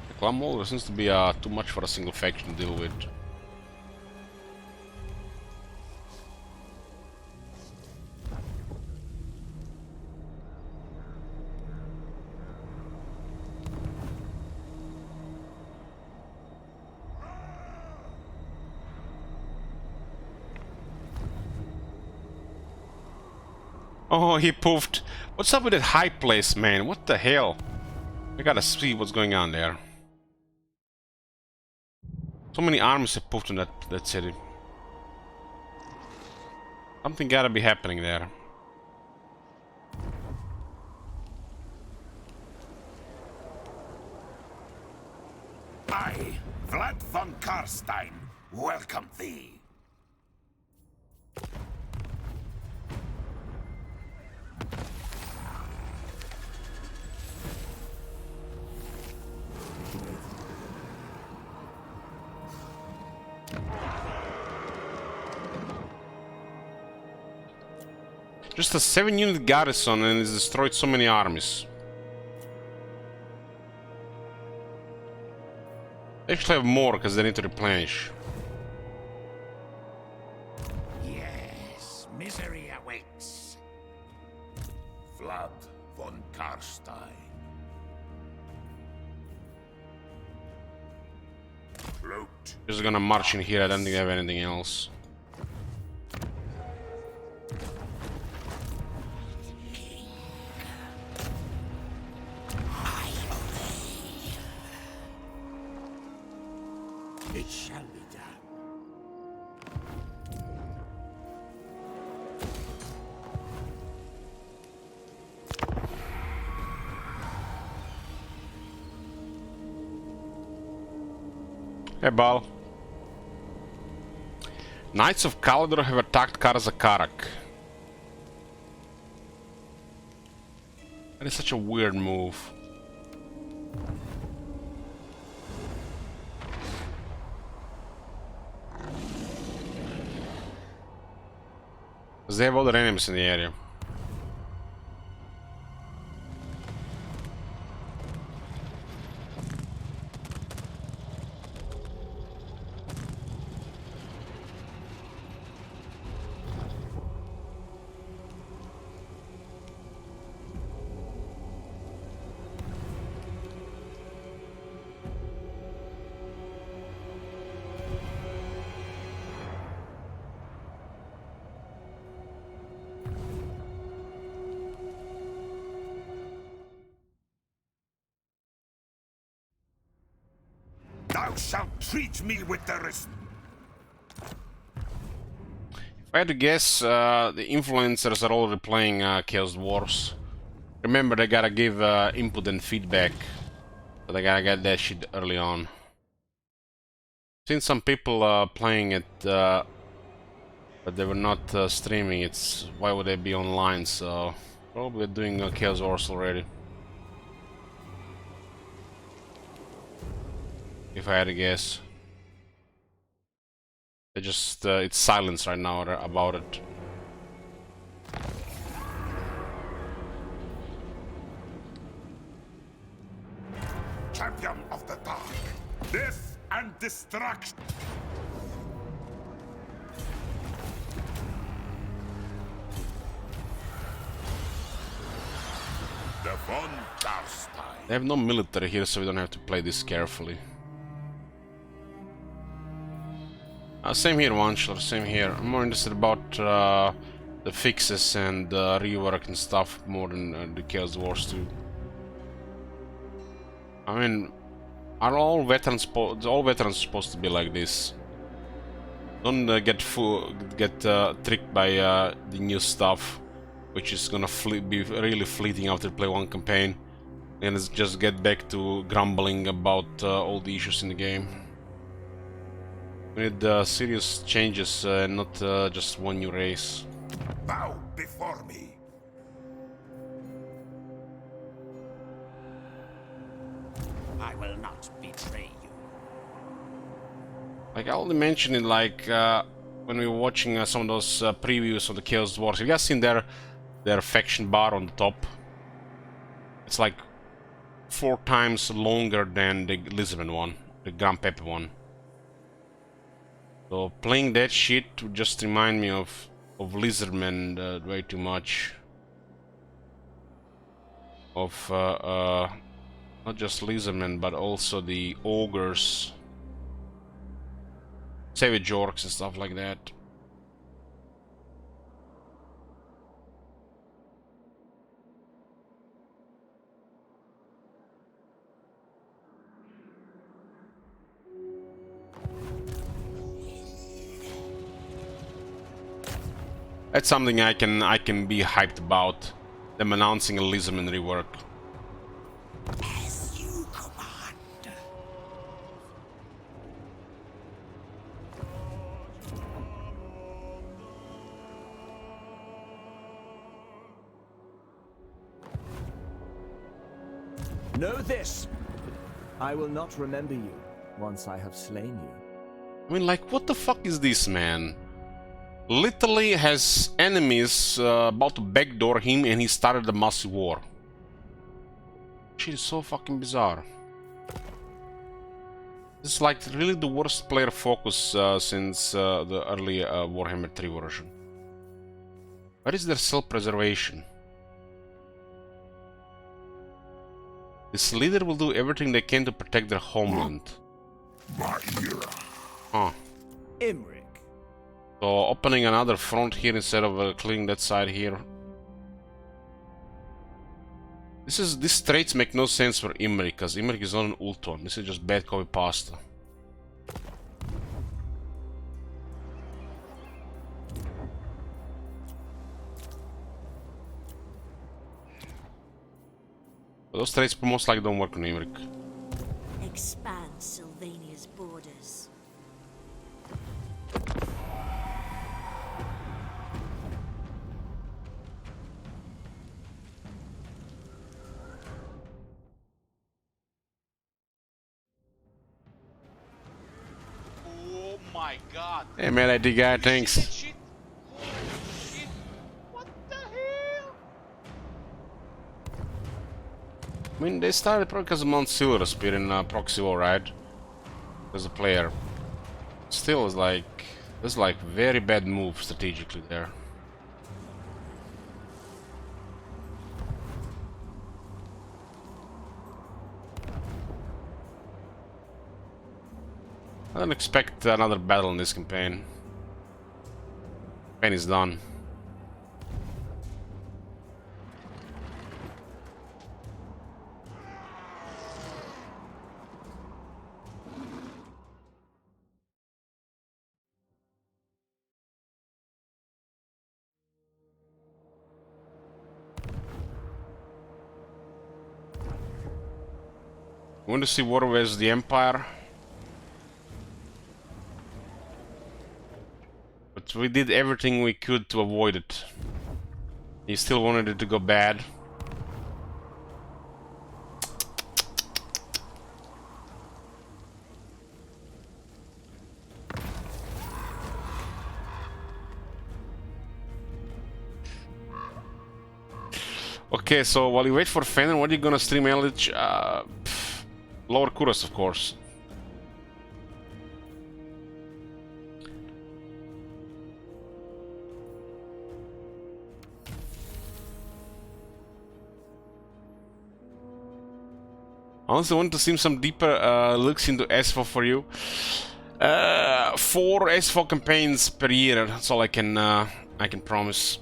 [SPEAKER 1] The Clan Mulder seems to be too much for a single faction to deal with. Oh, he poofed. What's up with that high place, man? What the hell? I gotta see what's going on there. So many armies have poofed in that city. Something gotta be happening there.
[SPEAKER 10] I, Vlad von Karstein, welcome thee.
[SPEAKER 1] Just a 7-unit garrison and it's destroyed so many armies. They actually have more because they need to replenish.
[SPEAKER 10] Yes, misery awaits. Vlad von Karstein. Float.
[SPEAKER 1] Just gonna march in here. I don't think I have anything else.
[SPEAKER 10] It shall be done.
[SPEAKER 1] Hey, Bal. Knights of Kalidor have attacked Karazakarak. That is such a weird move. Because they have other enemies in the area.
[SPEAKER 10] Thou shalt treat me with the respect.
[SPEAKER 1] If I had to guess, the influencers are already playing Chaos Wars. Remember, they gotta give input and feedback. So they gotta get that shit early on. Seen some people playing it, but they were not streaming. It's why would they be online? So probably doing Chaos Wars already. If I had to guess. They just it's silence right now about it.
[SPEAKER 10] Champion of the dark. Death and destruction. The von Karstein.
[SPEAKER 1] They have no military here, so we don't have to play this carefully. Same here, Wanchler, same here. I'm more interested about the fixes and rework and stuff more than the Chaos Wars 2. I mean, are all veterans supposed to be like this? Don't get tricked by the new stuff, which is gonna be really fleeting after you play one campaign, and it's just get back to grumbling about all the issues in the game. We need serious changes, not just one new race.
[SPEAKER 10] Bow before me. I will not betray you.
[SPEAKER 1] Like I only mentioned it like when we were watching some of those previews of the Chaos Wars. Have you guys seen their faction bar on the top? It's like 4 times longer than the Lisbon one, the Grand Pepe one. So playing that shit would just remind me of Lizardman way too much. Of not just Lizardman, but also the ogres, savage orcs and stuff like that. That's something I can be hyped about. Them announcing a Lizardman rework.
[SPEAKER 10] As you command.
[SPEAKER 5] Know this. I will not remember you once I have slain you.
[SPEAKER 1] I mean, like, what the fuck is this, man? Literally has enemies about to backdoor him and he started a massive war. Shit is so fucking bizarre. It's like really the worst player focus since the early Warhammer 3 version. Where is their self-preservation? This leader will do everything they can to protect their homeland. Huh.
[SPEAKER 5] Imric.
[SPEAKER 1] So opening another front here instead of clearing that side here. These traits make no sense for Imric, because Imric is not an Ultron. This is just bad copy pasta. But those traits most likely don't work on Imric.
[SPEAKER 4] Expand Sylvania's borders.
[SPEAKER 2] Oh my god.
[SPEAKER 1] Hey man, I dig guy,
[SPEAKER 2] You see
[SPEAKER 1] thanks.
[SPEAKER 2] that shit? Holy shit. What the hell?
[SPEAKER 1] I mean, they started probably because of Mount Silver Spear in Proxy War, right? As a player. Still, is like... There's like very bad move strategically there. I don't expect another battle in this campaign. Campaign is done. I want to see war with the Empire. But we did everything we could to avoid it. He still wanted it to go bad. Okay, so while you wait for Fenrir, what are you gonna stream, Eldritch? Lower Kuros, of course. I also want to see some deeper looks into SFO for you. 4 SFO campaigns per year. That's all I can promise.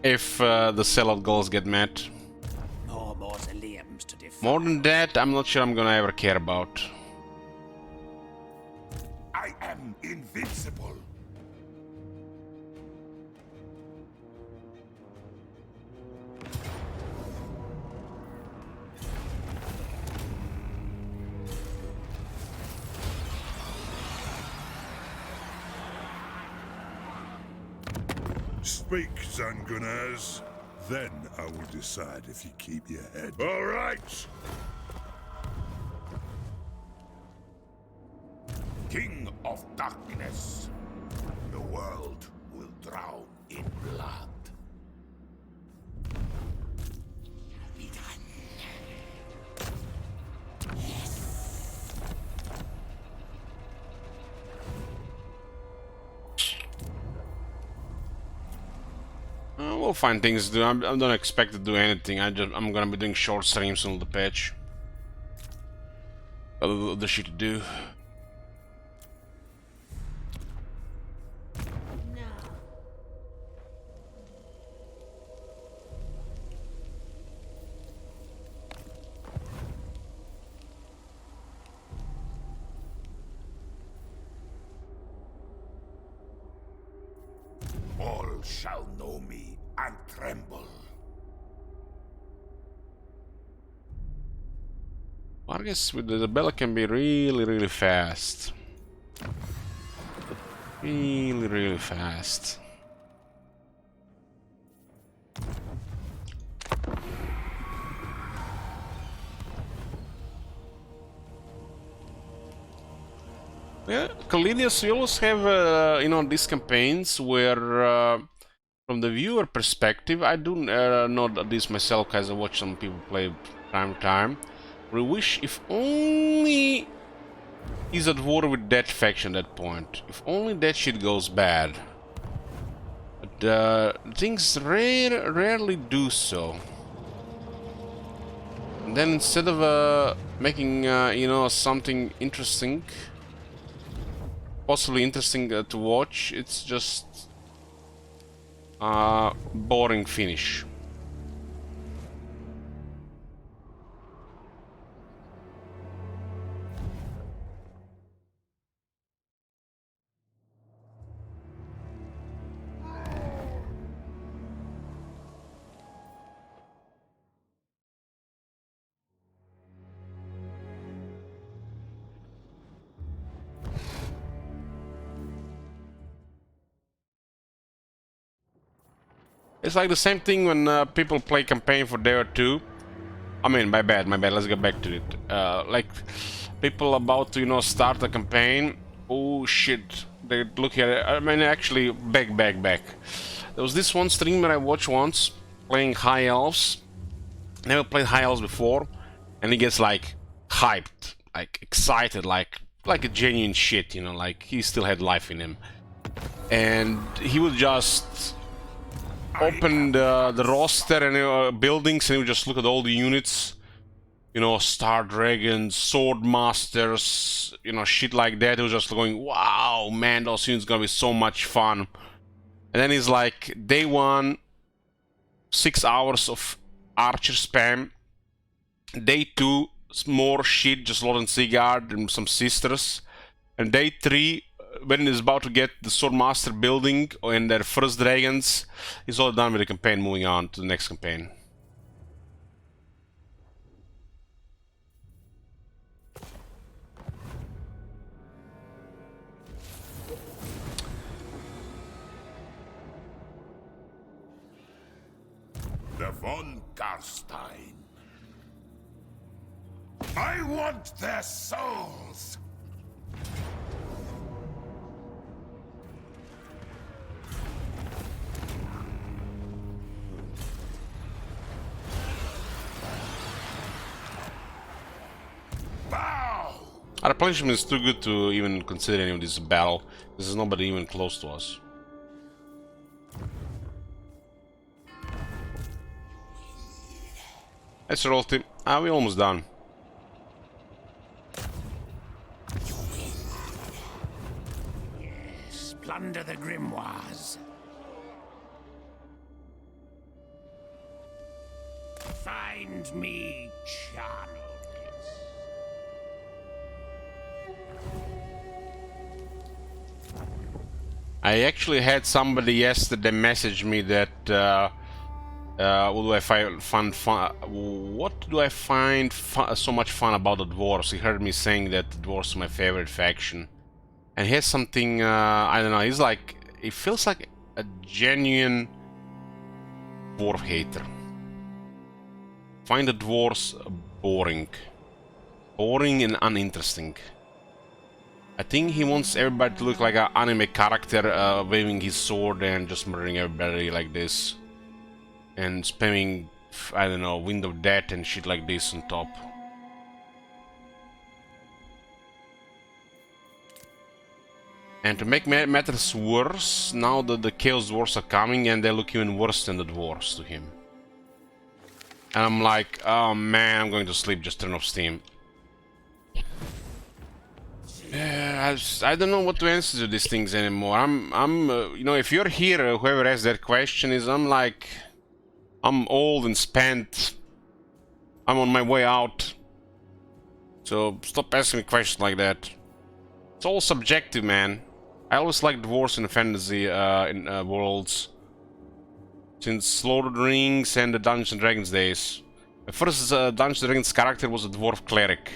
[SPEAKER 1] If the sellout goals get met.
[SPEAKER 5] More mausoleums to defend.
[SPEAKER 1] More than that, I'm not sure I'm gonna ever care about.
[SPEAKER 10] I am invincible.
[SPEAKER 6] Speak, Zangunas. Then I will decide if you keep your head. All right!
[SPEAKER 10] King of darkness. The world will drown in blood. Be done.
[SPEAKER 1] We'll find things to do. I don't expect to do anything. I'm gonna be doing short streams on the patch. Other shit to do.
[SPEAKER 10] All shall know me and tremble.
[SPEAKER 1] I guess with the Bella can be really fast. Really fast. Yeah, Kalinius, we always have, you know, these campaigns where, from the viewer perspective, I do know this myself as I watch some people play time to time. We wish if only He's at war with that faction at that point. If only that shit goes bad. But things rarely do so. And then instead of making, you know, something interesting, possibly interesting to watch, it's just boring finish. It's like the same thing when people play campaign for Dare 2. I mean, my bad, let's get back to it. Like, people about to, you know, start a campaign. Oh shit, they look here. I mean, actually, back. There was this one streamer I watched once, playing High Elves. Never played High Elves before. And he gets, like, hyped, like, excited, like a genuine shit, you know, like, he still had life in him. And he would just open the roster and buildings, and he would just look at all the units, you know, Star Dragons, Sword Masters, you know, shit like that. He was just going, wow, man, those units gonna be so much fun. And then he's like, day 1, 6 hours of archer spam. Day 2, more shit, just Lord and Seaguard and some sisters. And day 3, when he's about to get the Swordmaster building and their first dragons, he's all done with the campaign, moving on to the next campaign.
[SPEAKER 10] The von Garstein. I want their souls! Bow!
[SPEAKER 1] Our replenishment is too good to even consider any of this battle. There's nobody even close to us. That's royalty. We're almost done.
[SPEAKER 10] Yes, plunder the grimoires. Find me channels.
[SPEAKER 1] I actually had somebody yesterday message me that what do I find fun? What do I find so much fun about the dwarves? He heard me saying that the dwarves are my favorite faction, and he has something I don't know. He's like, it feels like a genuine dwarf hater. Find the dwarves boring and uninteresting. I think he wants everybody to look like an anime character, waving his sword and just murdering everybody like this. And spamming, I don't know, Wind of Death and shit like this on top. And to make matters worse, now that the Chaos Dwarfs are coming and they look even worse than the Dwarfs to him. And I'm like, oh man, I'm going to sleep, just turn off Steam. I don't know what to answer to these things anymore. You know, if you're here, whoever asked that question is, I'm like, I'm old and spent. I'm on my way out. So stop asking me questions like that. It's all subjective, man. I always liked dwarves in fantasy worlds. Since Lord of the Rings and the Dungeons and Dragons days. The first Dungeons and Dragons character was a dwarf cleric.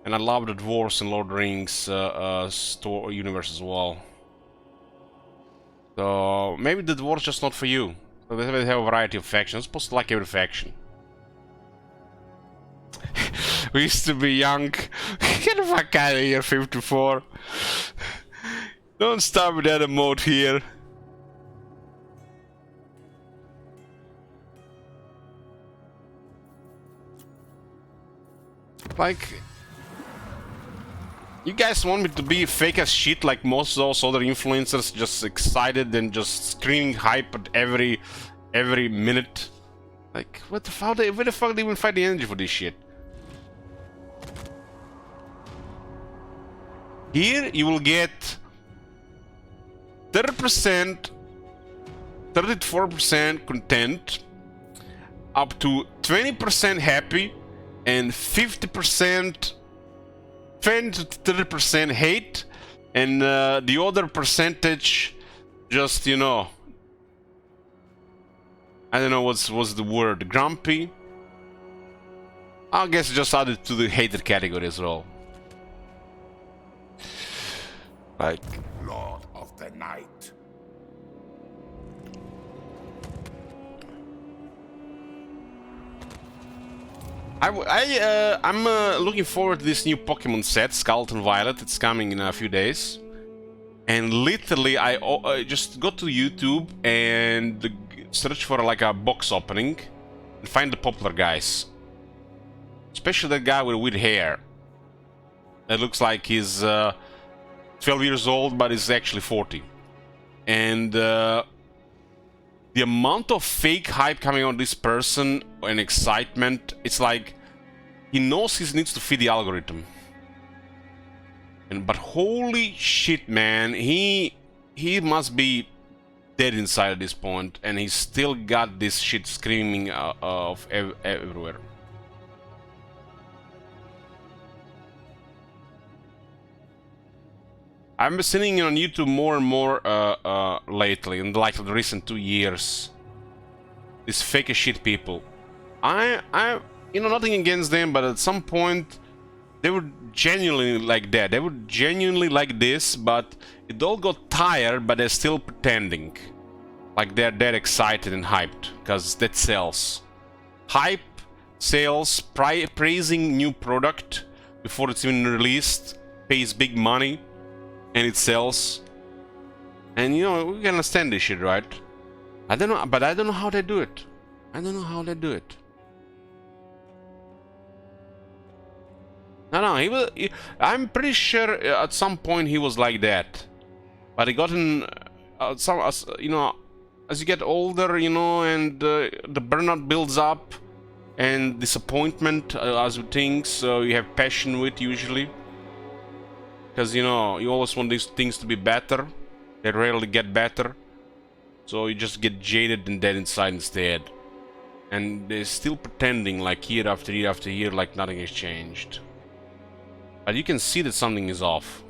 [SPEAKER 1] And I love the dwarves in Lord of the Rings universe as well. So maybe the dwarves just not for you. So they have a variety of factions. I'm supposed to like every faction. We used to be young. Get the fuck out of here, 54. Don't start with that emote here. Like, You guys want me to be fake as shit like most of those other influencers, just excited and just screaming hype at every minute? Like, what the fuck? Where the fuck do they even find the energy for this shit? Here you will get 30%, 34% content, up to 20% happy, and 50%, 20 to 30% hate, and the other percentage, just, you know, I don't know what's the word, grumpy. I guess just added to the hater category as well. Like,
[SPEAKER 10] Lord of the Night.
[SPEAKER 1] I'm looking forward to this new Pokemon set, Scarlet and Violet. It's coming in a few days. And literally, I just go to YouTube and search for like a box opening and find the popular guys. Especially that guy with weird hair. It looks like he's 12 years old, but he's actually 40. And the amount of fake hype coming on this person and excitement, it's like he knows he needs to feed the algorithm. But holy shit, man, he must be dead inside at this point, and he's still got this shit screaming of everywhere. I've been seeing on YouTube more and more lately, in like the recent 2 years. These fake as shit people. I you know, nothing against them, but at some point they were genuinely like that. They were genuinely like this, but it all got tired, but they're still pretending. Like they're that excited and hyped, because that sells. Hype, sales, praising new product before it's even released, pays big money, and it sells. And you know, we can understand this shit, right? I don't know, but I don't know how they do it. I don't know how they do it. No, I'm pretty sure at some point he was like that, but he gotten you know, as you get older, you know, and the burnout builds up, and disappointment as with things you have passion with usually, because you know you always want these things to be better. They rarely get better, so you just get jaded and dead inside instead, and they're still pretending like year after year after year like nothing has changed. But you can see that something is off.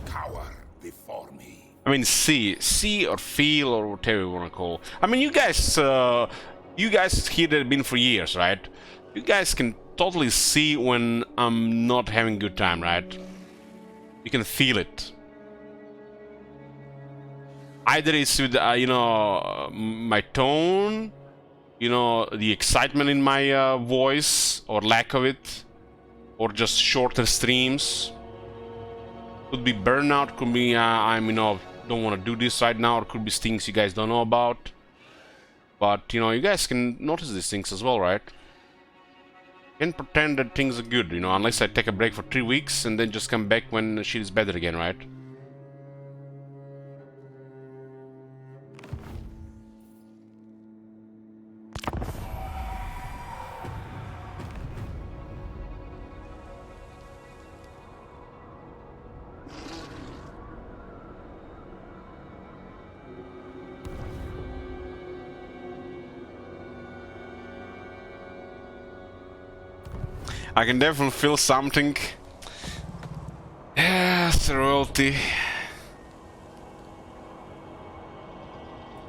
[SPEAKER 10] Cower before me.
[SPEAKER 1] I mean, see or feel or whatever you want to call. I mean, you guys here that have been for years, right? You guys can totally see when I'm not having a good time, right? You can feel it. Either it's with, you know, my tone, you know, the excitement in my voice, or lack of it, or just shorter streams. Could be burnout, could be I'm, you know, don't want to do this right now, or could be things you guys don't know about. But, you know, you guys can notice these things as well, right? Can't pretend that things are good, you know, unless I take a break for 3 weeks and then just come back when shit is better again, right? I can definitely feel something. Yes, royalty.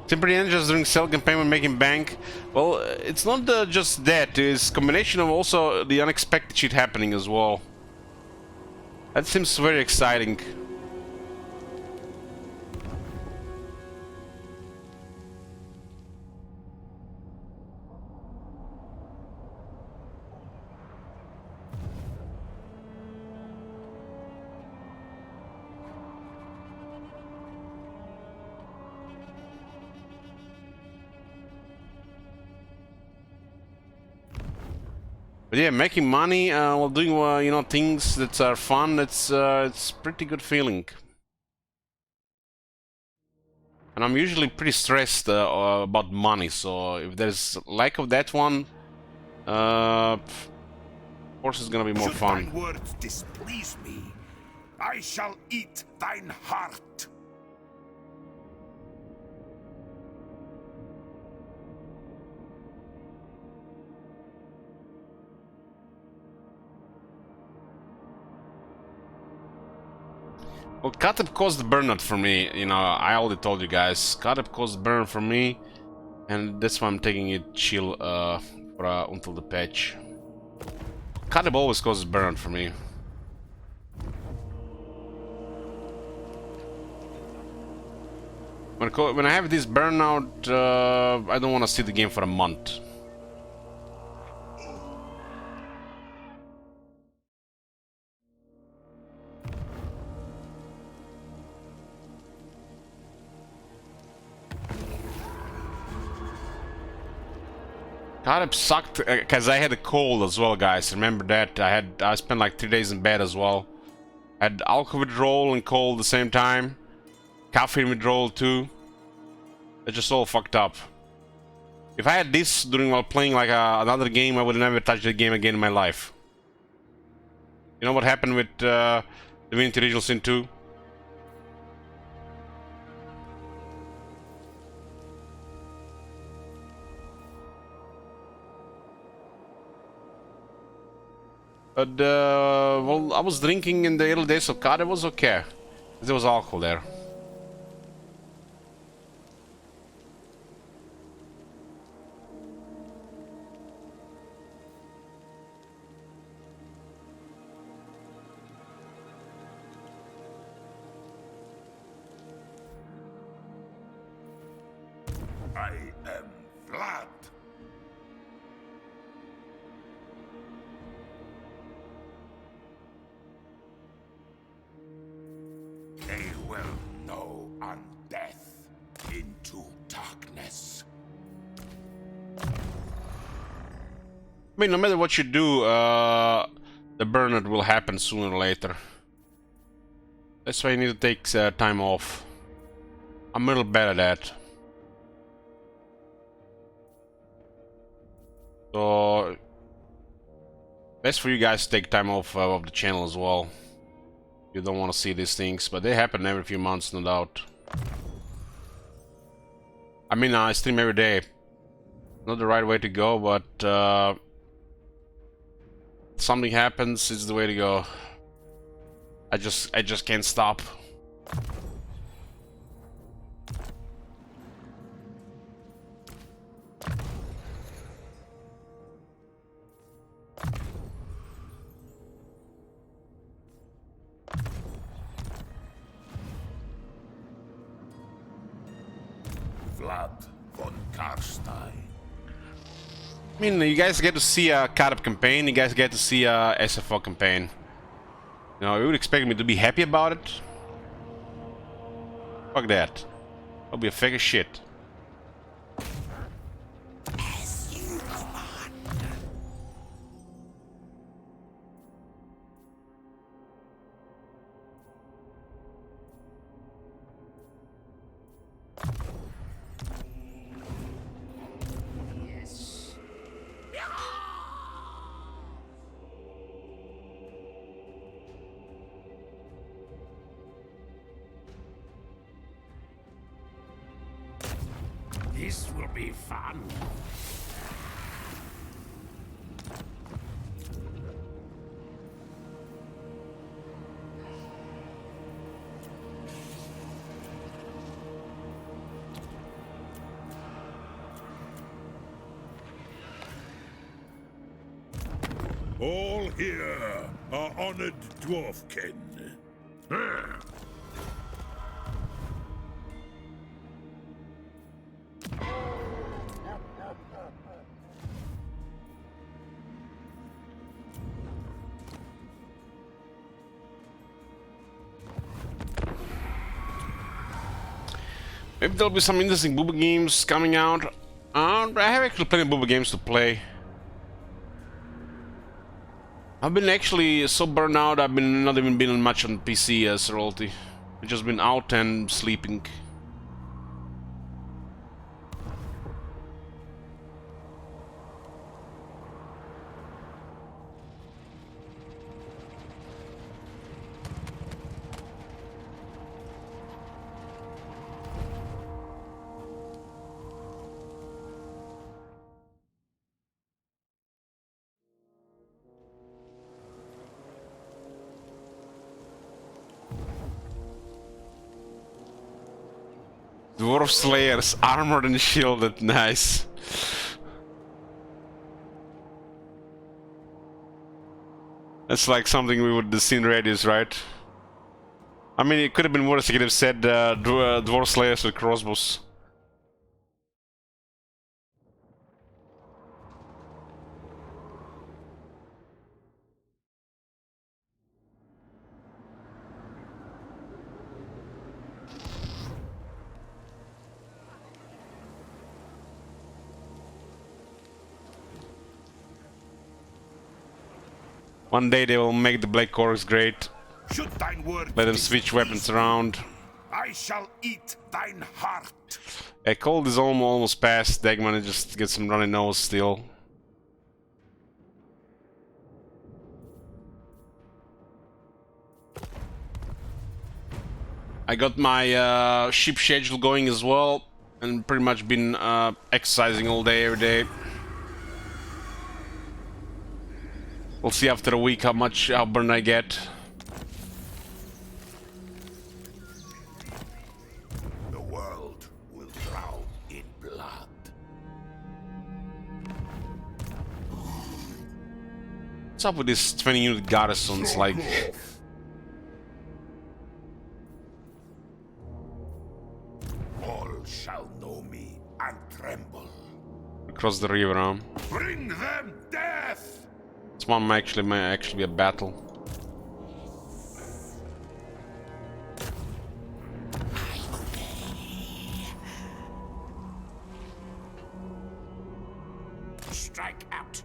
[SPEAKER 1] Simply just doing sell campaign when making bank. Well, it's not just that. It's a combination of also the unexpected shit happening as well. That seems very exciting. But yeah, making money while doing you know, things that are fun, it's pretty good feeling. And I'm usually pretty stressed about money, so if there's lack of that one, of course it's gonna be more fun.
[SPEAKER 10] Should thine words displease me, I shall eat thine heart.
[SPEAKER 1] Well, Kateb caused burnout for me, you know, I already told you guys. Kateb caused burn for me, and that's why I'm taking it chill until the patch. Kateb always causes burnout for me. When I have this burnout, I don't want to see the game for a month. Kateb sucked because I had a cold as well, guys. Remember that? I spent like 3 days in bed as well. I had alcohol withdrawal and cold at the same time. Caffeine withdrawal too. It's just all fucked up. If I had this while playing like another game, I would never touch the game again in my life. You know what happened with Divinity Original Sin 2? But, well, I was drinking in the early days, so it was okay. There was alcohol there.
[SPEAKER 10] I am Vlad. They will know on death into darkness.
[SPEAKER 1] I mean, no matter what you do, the burnout will happen sooner or later. That's why you need to take time off. I'm a little bad at that. So, best for you guys to take time off of the channel as well. You don't want to see these things, but they happen every few months, no doubt. I mean, I stream every day. Not the right way to go, but something happens, it's the way to go. I just can't stop.
[SPEAKER 10] Vlad von Karstein.
[SPEAKER 1] I mean, you guys get to see a Kateb campaign, you guys get to see a SFO campaign. You know, you would expect me to be happy about it? Fuck that. I'll be a fake as shit.
[SPEAKER 10] This will be fun.
[SPEAKER 6] All here are honored dwarfkin.
[SPEAKER 1] Maybe there'll be some interesting booba games coming out. I have actually plenty of booba games to play. I've been actually so burned out, I've been not even been much on PC as royalty. I've just been out and sleeping. Dwarf Slayers, armored and shielded, nice. That's like something we would have seen Radius, right? I mean, it could have been worse. They could have said Dwarf Slayers with crossbows. One day they will make the Black Orcs great.
[SPEAKER 10] Should thine word
[SPEAKER 1] Let them switch weapons around.
[SPEAKER 10] I shall eat thine heart.
[SPEAKER 1] A cold is almost past. Dagman just gets some runny nose still. I got my ship schedule going as well, and pretty much been exercising all day, every day. We'll see after a week how burned I get.
[SPEAKER 10] The world will drown in blood.
[SPEAKER 1] What's up with these 20-unit garrisons, like...
[SPEAKER 10] All shall know me and tremble.
[SPEAKER 1] across the river, huh?
[SPEAKER 10] Bring them death!
[SPEAKER 1] This one might actually be a battle.
[SPEAKER 10] Strike out.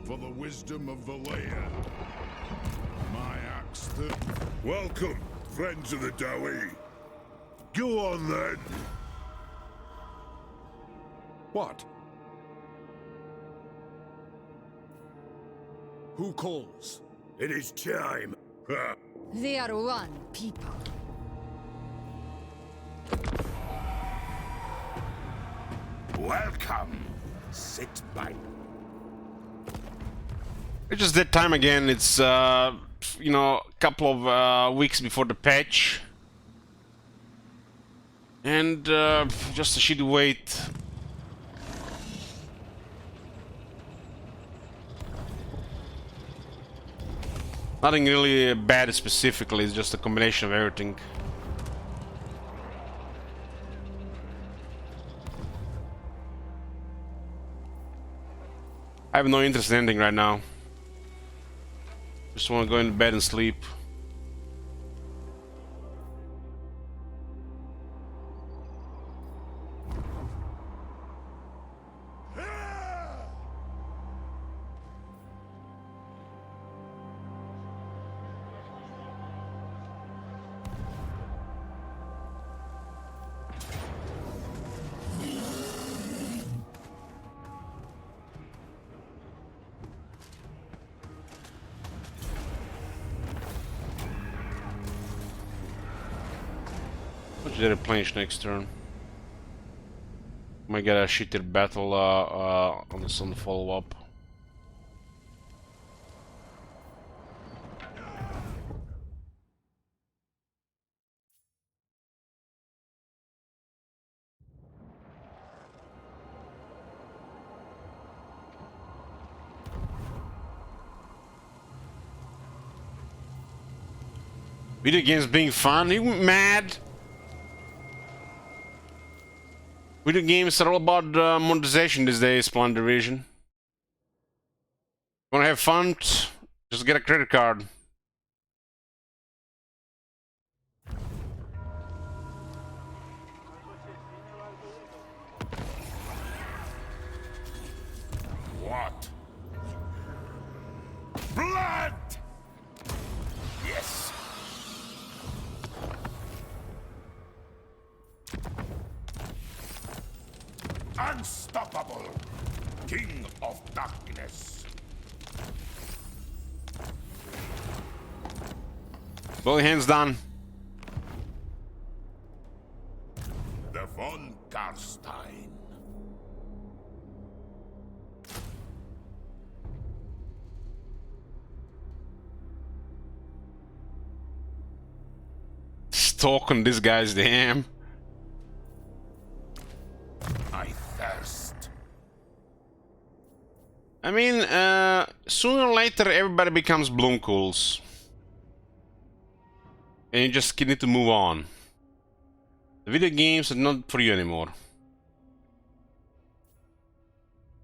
[SPEAKER 6] For the wisdom of Valea, my axe. Welcome, friends of the Dowie. Go on then.
[SPEAKER 8] What? Who calls?
[SPEAKER 6] It is time.
[SPEAKER 9] They are one people.
[SPEAKER 10] Welcome. Sit by.
[SPEAKER 1] It's just that time again. It's you know, a couple of weeks before the patch, and just a shitty wait. Nothing really bad specifically. It's just a combination of everything. I have no interest in anything right now. Just want to go into bed and sleep. They replenish next turn. Might get a shitty battle on the follow up. Video games being fun? You mad? Video games are all about monetization these days, Plunder Vision. Wanna have fun? Just get a credit card.
[SPEAKER 10] Unstoppable! King of Darkness!
[SPEAKER 1] Both hands done.
[SPEAKER 10] The von Karstein.
[SPEAKER 1] Stalking this guy's damn.
[SPEAKER 10] I thirst.
[SPEAKER 1] I mean, sooner or later everybody becomes Bloomcools. And you just need to move on. The video games are not for you anymore.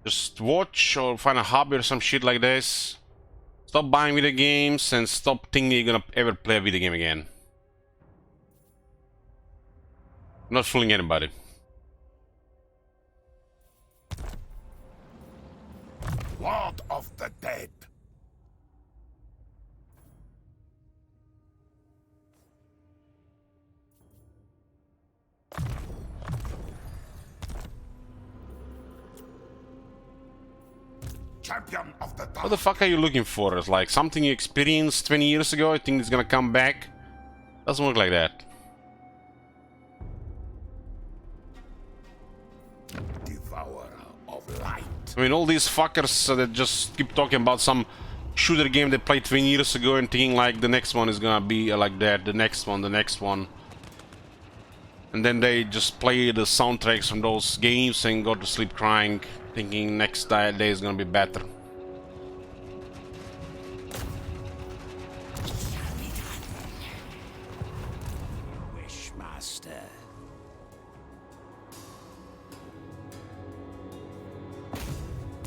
[SPEAKER 1] Just watch or find a hobby or some shit like this. Stop buying video games and stop thinking you're gonna ever play a video game again. I'm not fooling anybody.
[SPEAKER 10] Lord of the Dead. Champion of the Dark.
[SPEAKER 1] What the fuck are you looking for? It's like something you experienced 20 years ago, I think it's gonna come back. Doesn't work like that.
[SPEAKER 10] Devourer of light.
[SPEAKER 1] I mean, all these fuckers that just keep talking about some shooter game they played 20 years ago and thinking like the next one is gonna be like that, the next one. And then they just play the soundtracks from those games and go to sleep crying, thinking next day is gonna be better.
[SPEAKER 5] Wishmaster.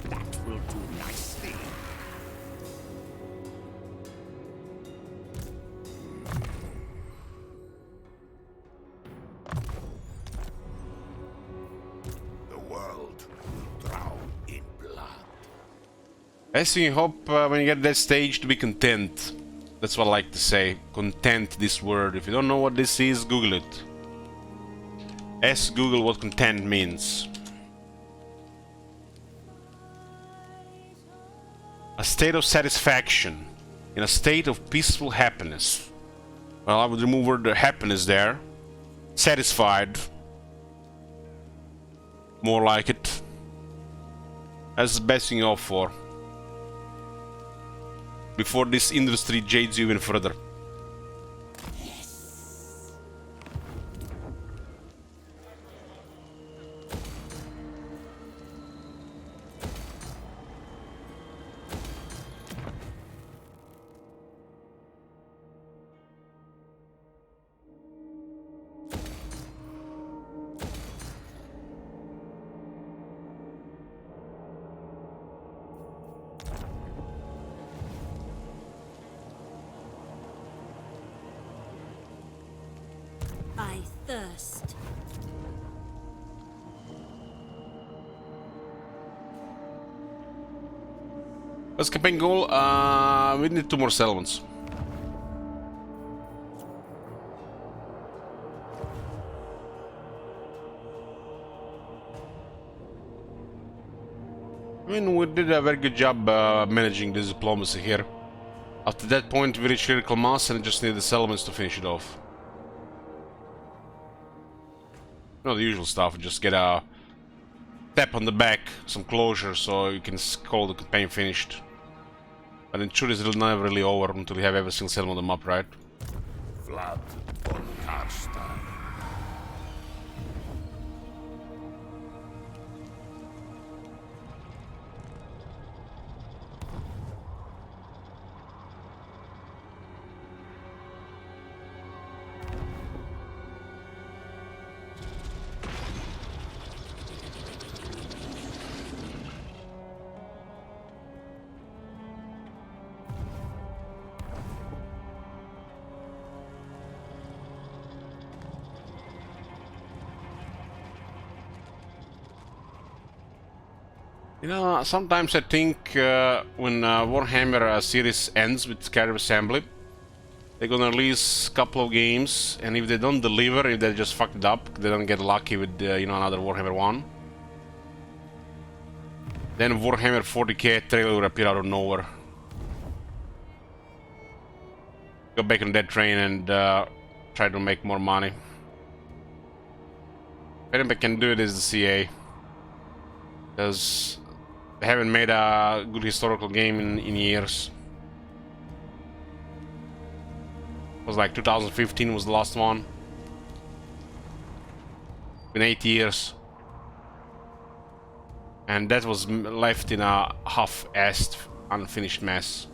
[SPEAKER 5] That will do nicely.
[SPEAKER 10] The world will drown in blood.
[SPEAKER 1] I see, hope when you get that stage to be content. That's what I like to say. Content, this word. If you don't know what this is, Google it. Ask Google what content means. A state of satisfaction. In a state of peaceful happiness. Well, I would remove word the happiness there. Satisfied. More like it. That's the best thing you opt for. Before this industry jades you even further.
[SPEAKER 4] I thirst.
[SPEAKER 1] What's campaign goal? We need 2 more settlements. I mean, we did a very good job managing this diplomacy here. After that point, we reached critical mass and just need the settlements to finish it off. You know, the usual stuff, just get a tap on the back, some closure, so you can call the campaign finished. But in truth, it's never really over until you have every single settlement on the map, right?
[SPEAKER 10] Vlad von Karstein.
[SPEAKER 1] You know, sometimes I think when Warhammer series ends with Carrier Assembly, they're gonna release a couple of games, and if they don't deliver, if they just fucked it up, they don't get lucky with you know, another Warhammer 1, Then Warhammer 40k trailer will appear out of nowhere. Go back on that train and try to make more money. If anybody can do it is the CA. Because they haven't made a good historical game in years. It was like 2015 was the last one. In 8 years. And that was left in a half-assed, unfinished mess.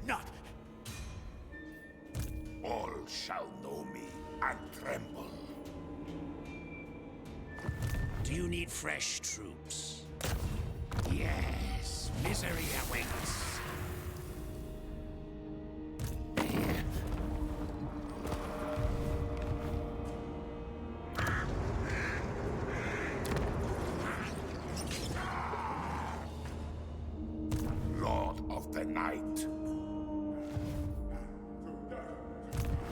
[SPEAKER 10] Not. All shall know me and tremble.
[SPEAKER 12] Do you need fresh troops? Yes, misery awaits.
[SPEAKER 10] Lord of the Night.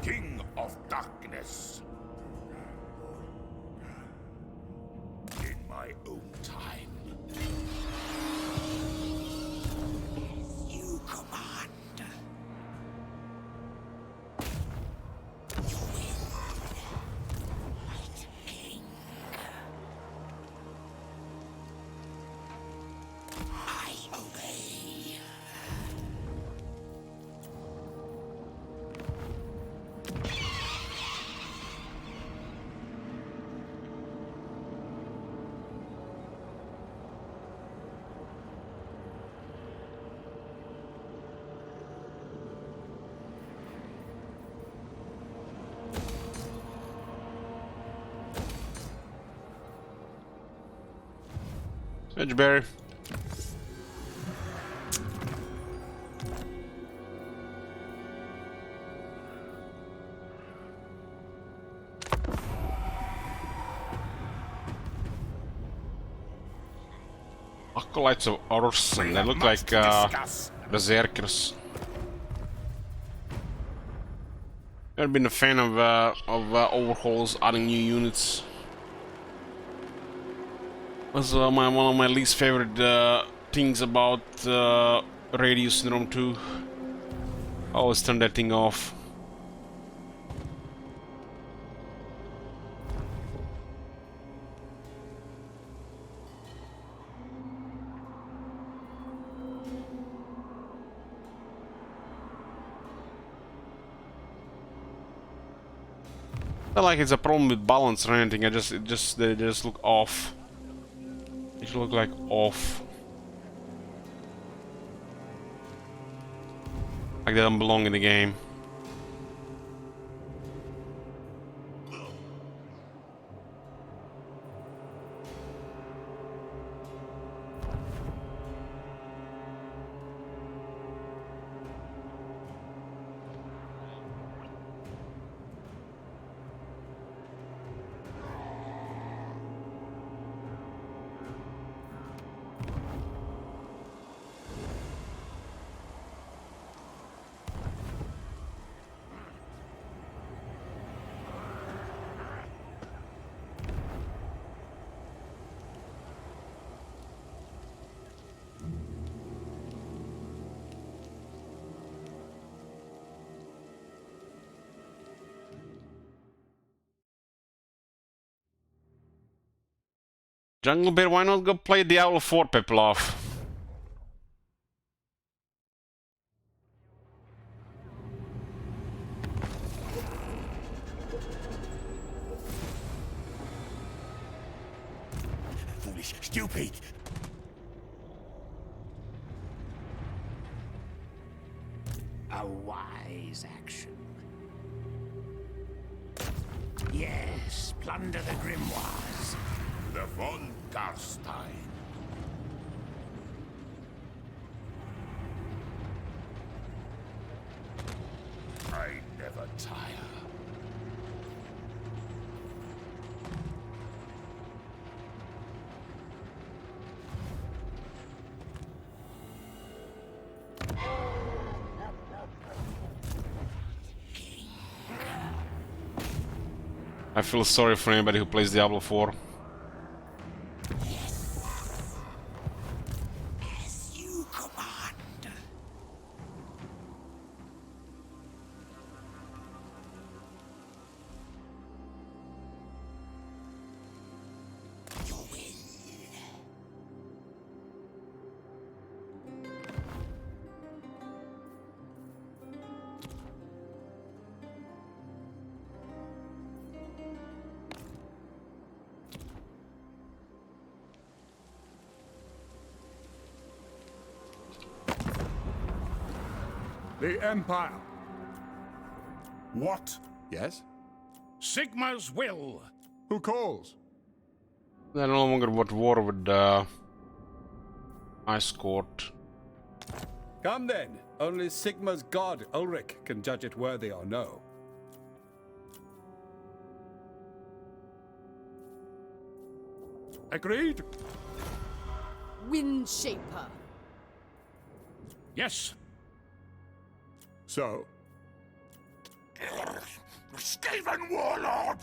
[SPEAKER 10] King of Darkness. In my own time.
[SPEAKER 12] You command. King. I obey.
[SPEAKER 1] Edgeberry. Acolytes of Orson. They look like berserkers. Never been a fan of overhauls, adding new units. Was one of my least favorite things about Radius Syndrome 2. I always turn that thing off. Not like it's a problem with balance or anything. They just look off. They look like off. Like they don't belong in the game. Jungle Bear, why not go play Diablo 4, Peplov?
[SPEAKER 12] Foolish, stupid. A wise action. Yes, plunder the grimoires.
[SPEAKER 10] The von Garstein.
[SPEAKER 1] I feel sorry for anybody who plays Diablo 4.
[SPEAKER 12] As you command. You will.
[SPEAKER 8] The Empire.
[SPEAKER 6] What?
[SPEAKER 8] Yes?
[SPEAKER 12] Sigma's will.
[SPEAKER 8] Who calls?
[SPEAKER 1] They're no longer at war with Ice Court.
[SPEAKER 8] Come then. Only Sigma's god, Ulrich, can judge it worthy or no. Agreed?
[SPEAKER 11] Windshaper.
[SPEAKER 12] Yes.
[SPEAKER 8] So?
[SPEAKER 10] Stephen Warlord!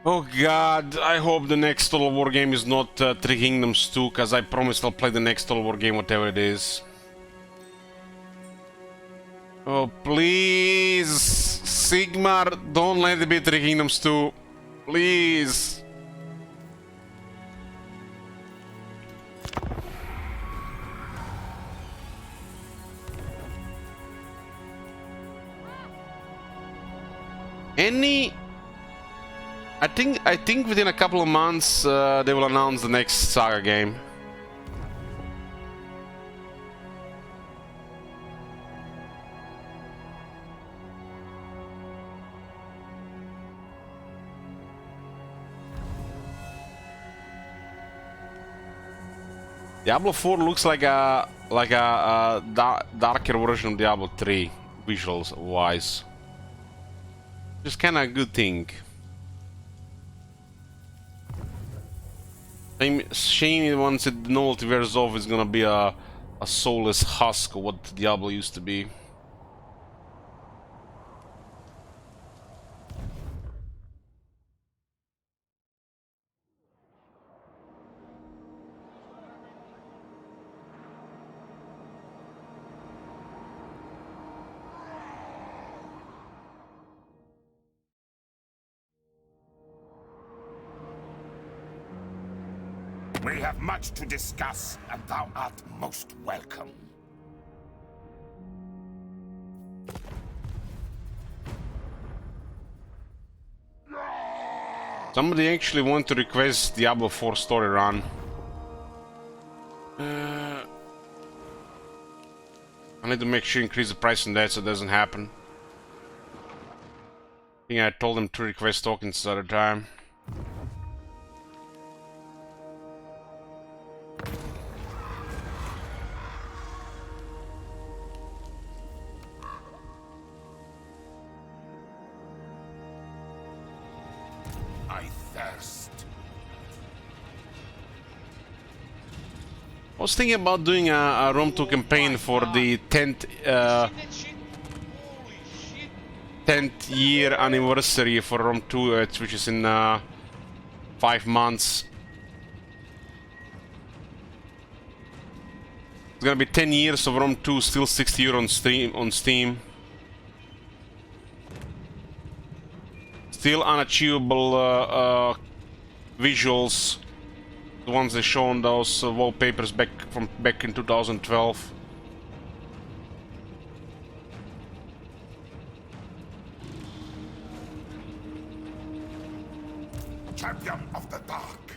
[SPEAKER 1] Oh god, I hope the next Total War game is not Three Kingdoms 2, cause I promise I'll play the next Total War game, whatever it is. Oh please, Sigmar, don't let it be Three Kingdoms 2, please. I think within a couple of months they will announce the next Saga game. Diablo 4 looks like a darker version of Diablo 3 visuals wise. Just kind of a good thing. Shame once the novelty wears off, it's gonna be a soulless husk of what Diablo used to be.
[SPEAKER 10] We have much to discuss, and thou art most welcome.
[SPEAKER 1] Somebody actually want to request Diablo 4 story run. I need to make sure increase the price on that so it doesn't happen. I think I told them to request tokens at a time. I was thinking about doing a Rome 2 campaign for the 10th year anniversary for Rome 2, which is in 5 months. It's gonna be 10 years of Rome 2, still €60 on Steam. Still unachievable visuals. The ones they show on those wallpapers back in 2012.
[SPEAKER 10] Champion of the Dark.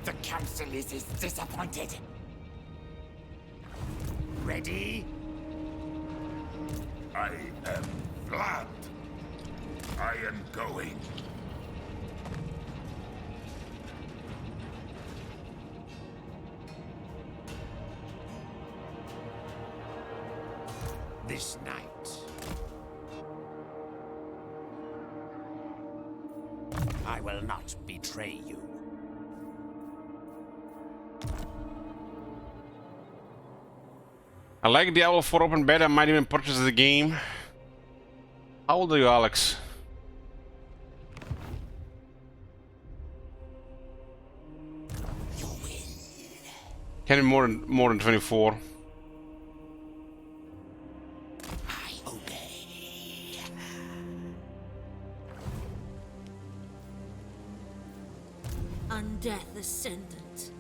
[SPEAKER 10] The council is disappointed. Ready? I am Vlad. I am going. This night.
[SPEAKER 12] will not betray you.
[SPEAKER 1] I like Diablo 4 open beta. I might even purchase the game. How old are you, Alex? Can be more than 24.
[SPEAKER 4] Undeath Ascendant.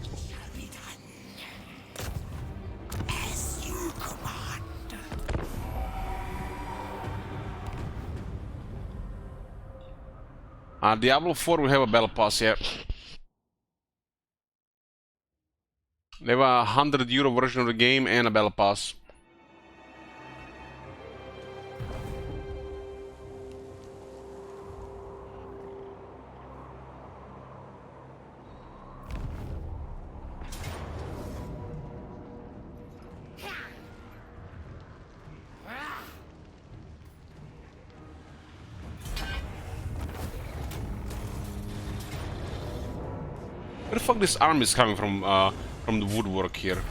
[SPEAKER 12] Shall be done. As you command.
[SPEAKER 1] Diablo 4 will have a battle pass, yeah. They have a €100 version of the game and a battle pass. Where the fuck this army is coming from the woodwork here?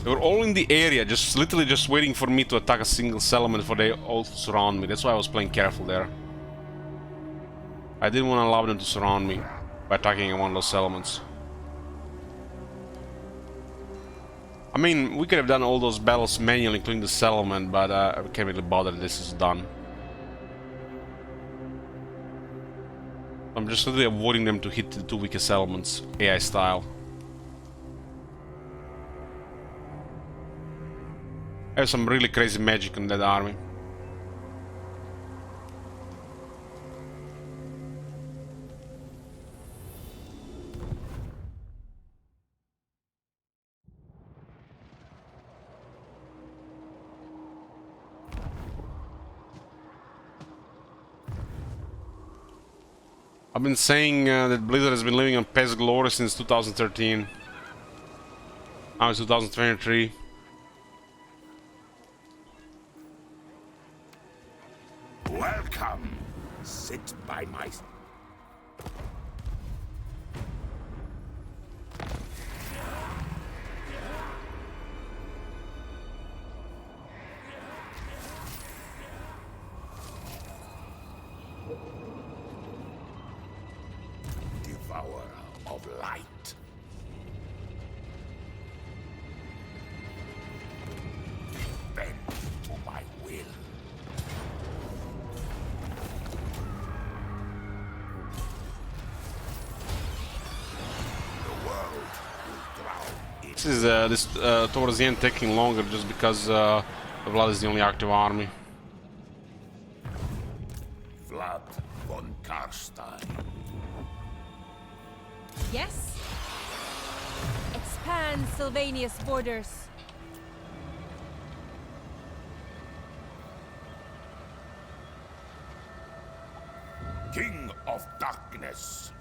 [SPEAKER 1] They were all in the area, just literally just waiting for me to attack a single settlement before they all surround me. That's why I was playing careful there. I didn't want to allow them to surround me by attacking one of those settlements. I mean, we could have done all those battles manually, including the settlement, but I can't really bother. This is done. I'm just literally avoiding them to hit the two weakest settlements, AI style. I have some really crazy magic in that army. I've been saying that Blizzard has been living on past glory since 2013. Now it's 2023.
[SPEAKER 10] Welcome. Sit by my... Devourer of light. Bend to my will.
[SPEAKER 1] This is towards the end taking longer just because the Vlad is the only active army.
[SPEAKER 10] Vlad von Karstein.
[SPEAKER 9] Yes? Expand Sylvania's borders.
[SPEAKER 10] King of Darkness.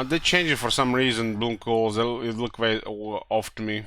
[SPEAKER 1] They changed it for some reason, Bloom calls. It looked very off to me.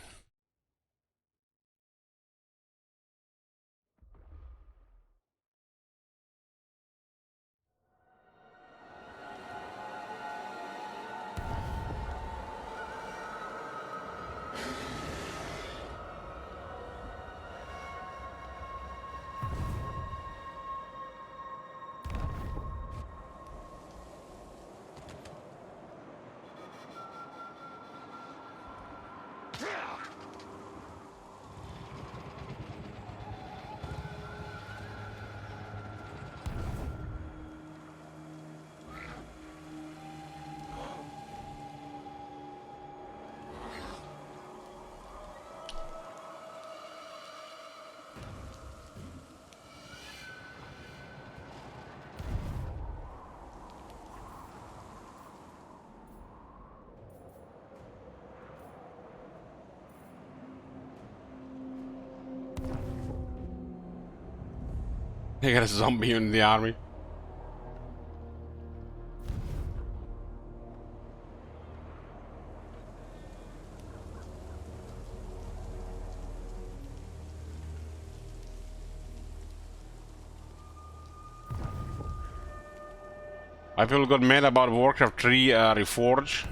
[SPEAKER 1] They got a zombie in the army. I people got mad about Warcraft 3 Reforge.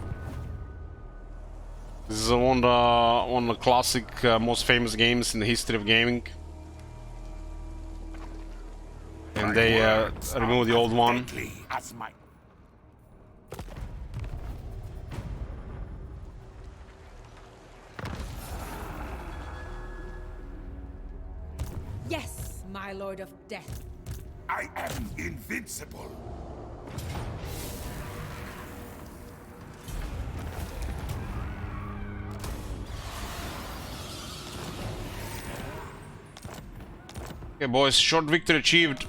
[SPEAKER 1] This is one of the classic, most famous games in the history of gaming. And they removed the old one.
[SPEAKER 9] Yes, my Lord of Death.
[SPEAKER 10] I am invincible.
[SPEAKER 1] Okay, boys, short victory achieved.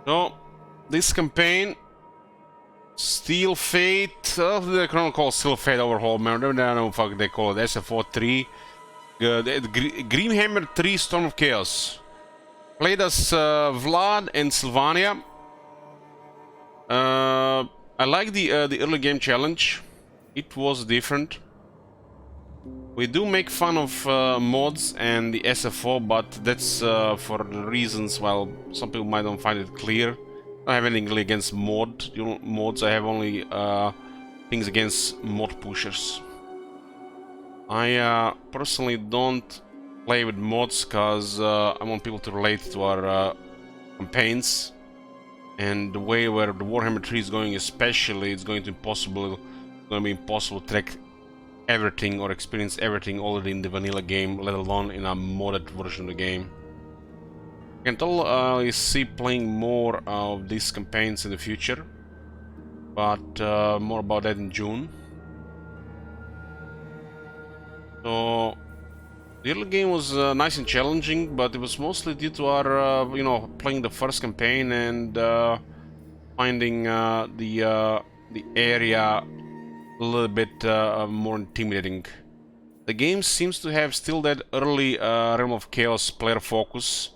[SPEAKER 1] So, this campaign, Steel Fate, they don't call Steel Fate Overhaul, man. I don't know what the fuck they call it. SFO 3. Grimhammer 3 Storm of Chaos. Played as Vlad and Sylvania. I like the early game challenge. It was different. We do make fun of mods and the SFO, but that's for reasons, well, some people might not find it clear. I don't have anything really against mods. I have only things against mod pushers. I personally don't play with mods because I want people to relate to our campaigns, and the way where the Warhammer 3 is going, especially, it's going to be impossible to track everything or experience everything already in the vanilla game, let alone in a modded version of the game. I can totally see playing more of these campaigns in the future, but more about that in June. So the early game was nice and challenging, but it was mostly due to our, you know, playing the first campaign and finding the area a little bit more intimidating. The game seems to have still that early Realm of Chaos player focus,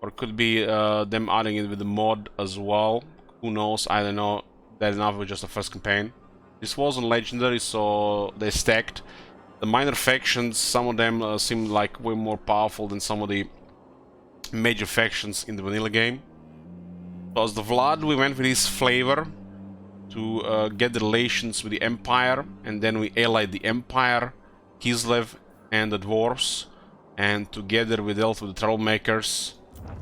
[SPEAKER 1] or could be them adding it with the mod as well. Who knows? I don't know that enough with just the first campaign. This wasn't legendary, so they stacked. The minor factions, some of them seem like way more powerful than some of the major factions in the vanilla game. So as the Vlad, we went with his flavor to get the relations with the Empire, and then we allied the Empire, Kislev, and the Dwarves, and together we dealt with the Trollmakers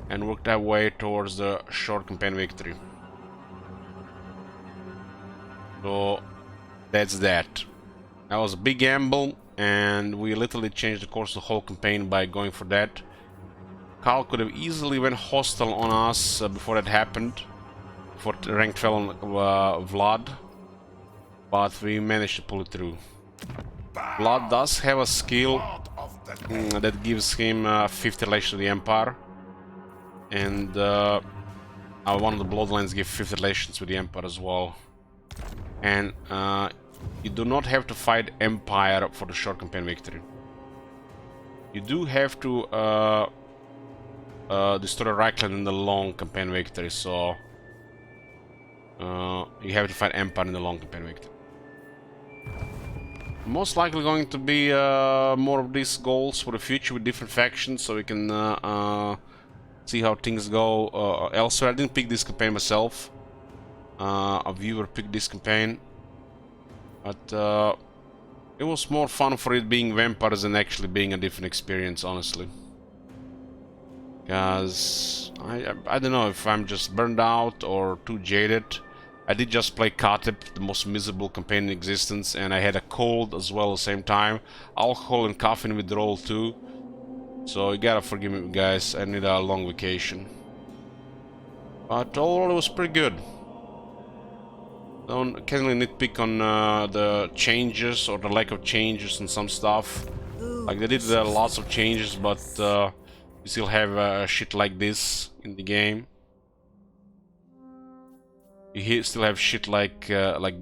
[SPEAKER 1] and worked our way towards the short campaign victory. So that's that. That was a big gamble, and we literally changed the course of the whole campaign by going for that. Karl could have easily went hostile on us before that happened, before the rank fell on Vlad, but we managed to pull it through. Vlad does have a skill that gives him 50 relations to the Empire, and one of the Bloodlines give 50 relations with the Empire as well. And you do not have to fight Empire for the short campaign victory. You do have to destroy Reichland in the long campaign victory, so you have to fight Empire in the long campaign victory. Most likely going to be more of these goals for the future with different factions, so we can see how things go elsewhere. I didn't pick this campaign myself. A viewer picked this campaign, but it was more fun for it being vampires than actually being a different experience, honestly. Because I don't know if I'm just burned out or too jaded. I did just play Katep, the most miserable campaign in existence, and I had a cold as well at the same time. Alcohol and caffeine withdrawal too. So you gotta forgive me, guys. I need a long vacation. But overall, it was pretty good. Can't really nitpick on the changes or the lack of changes in some stuff. Like they did lots of changes, but we still have shit like this in the game. You still have shit like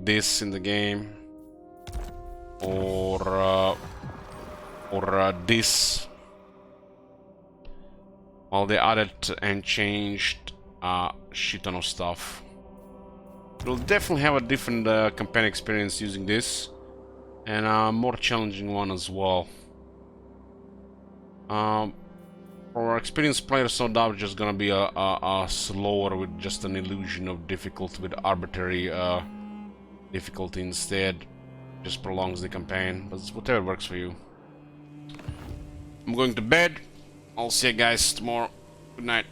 [SPEAKER 1] this in the game, or this. While they added and changed shit ton of stuff. We'll definitely have a different campaign experience using this, and a more challenging one as well. For our experienced players, no doubt, just gonna be a slower with just an illusion of difficulty with arbitrary difficulty instead. Just prolongs the campaign, but it's whatever works for you. I'm going to bed. I'll see you guys tomorrow. Good night.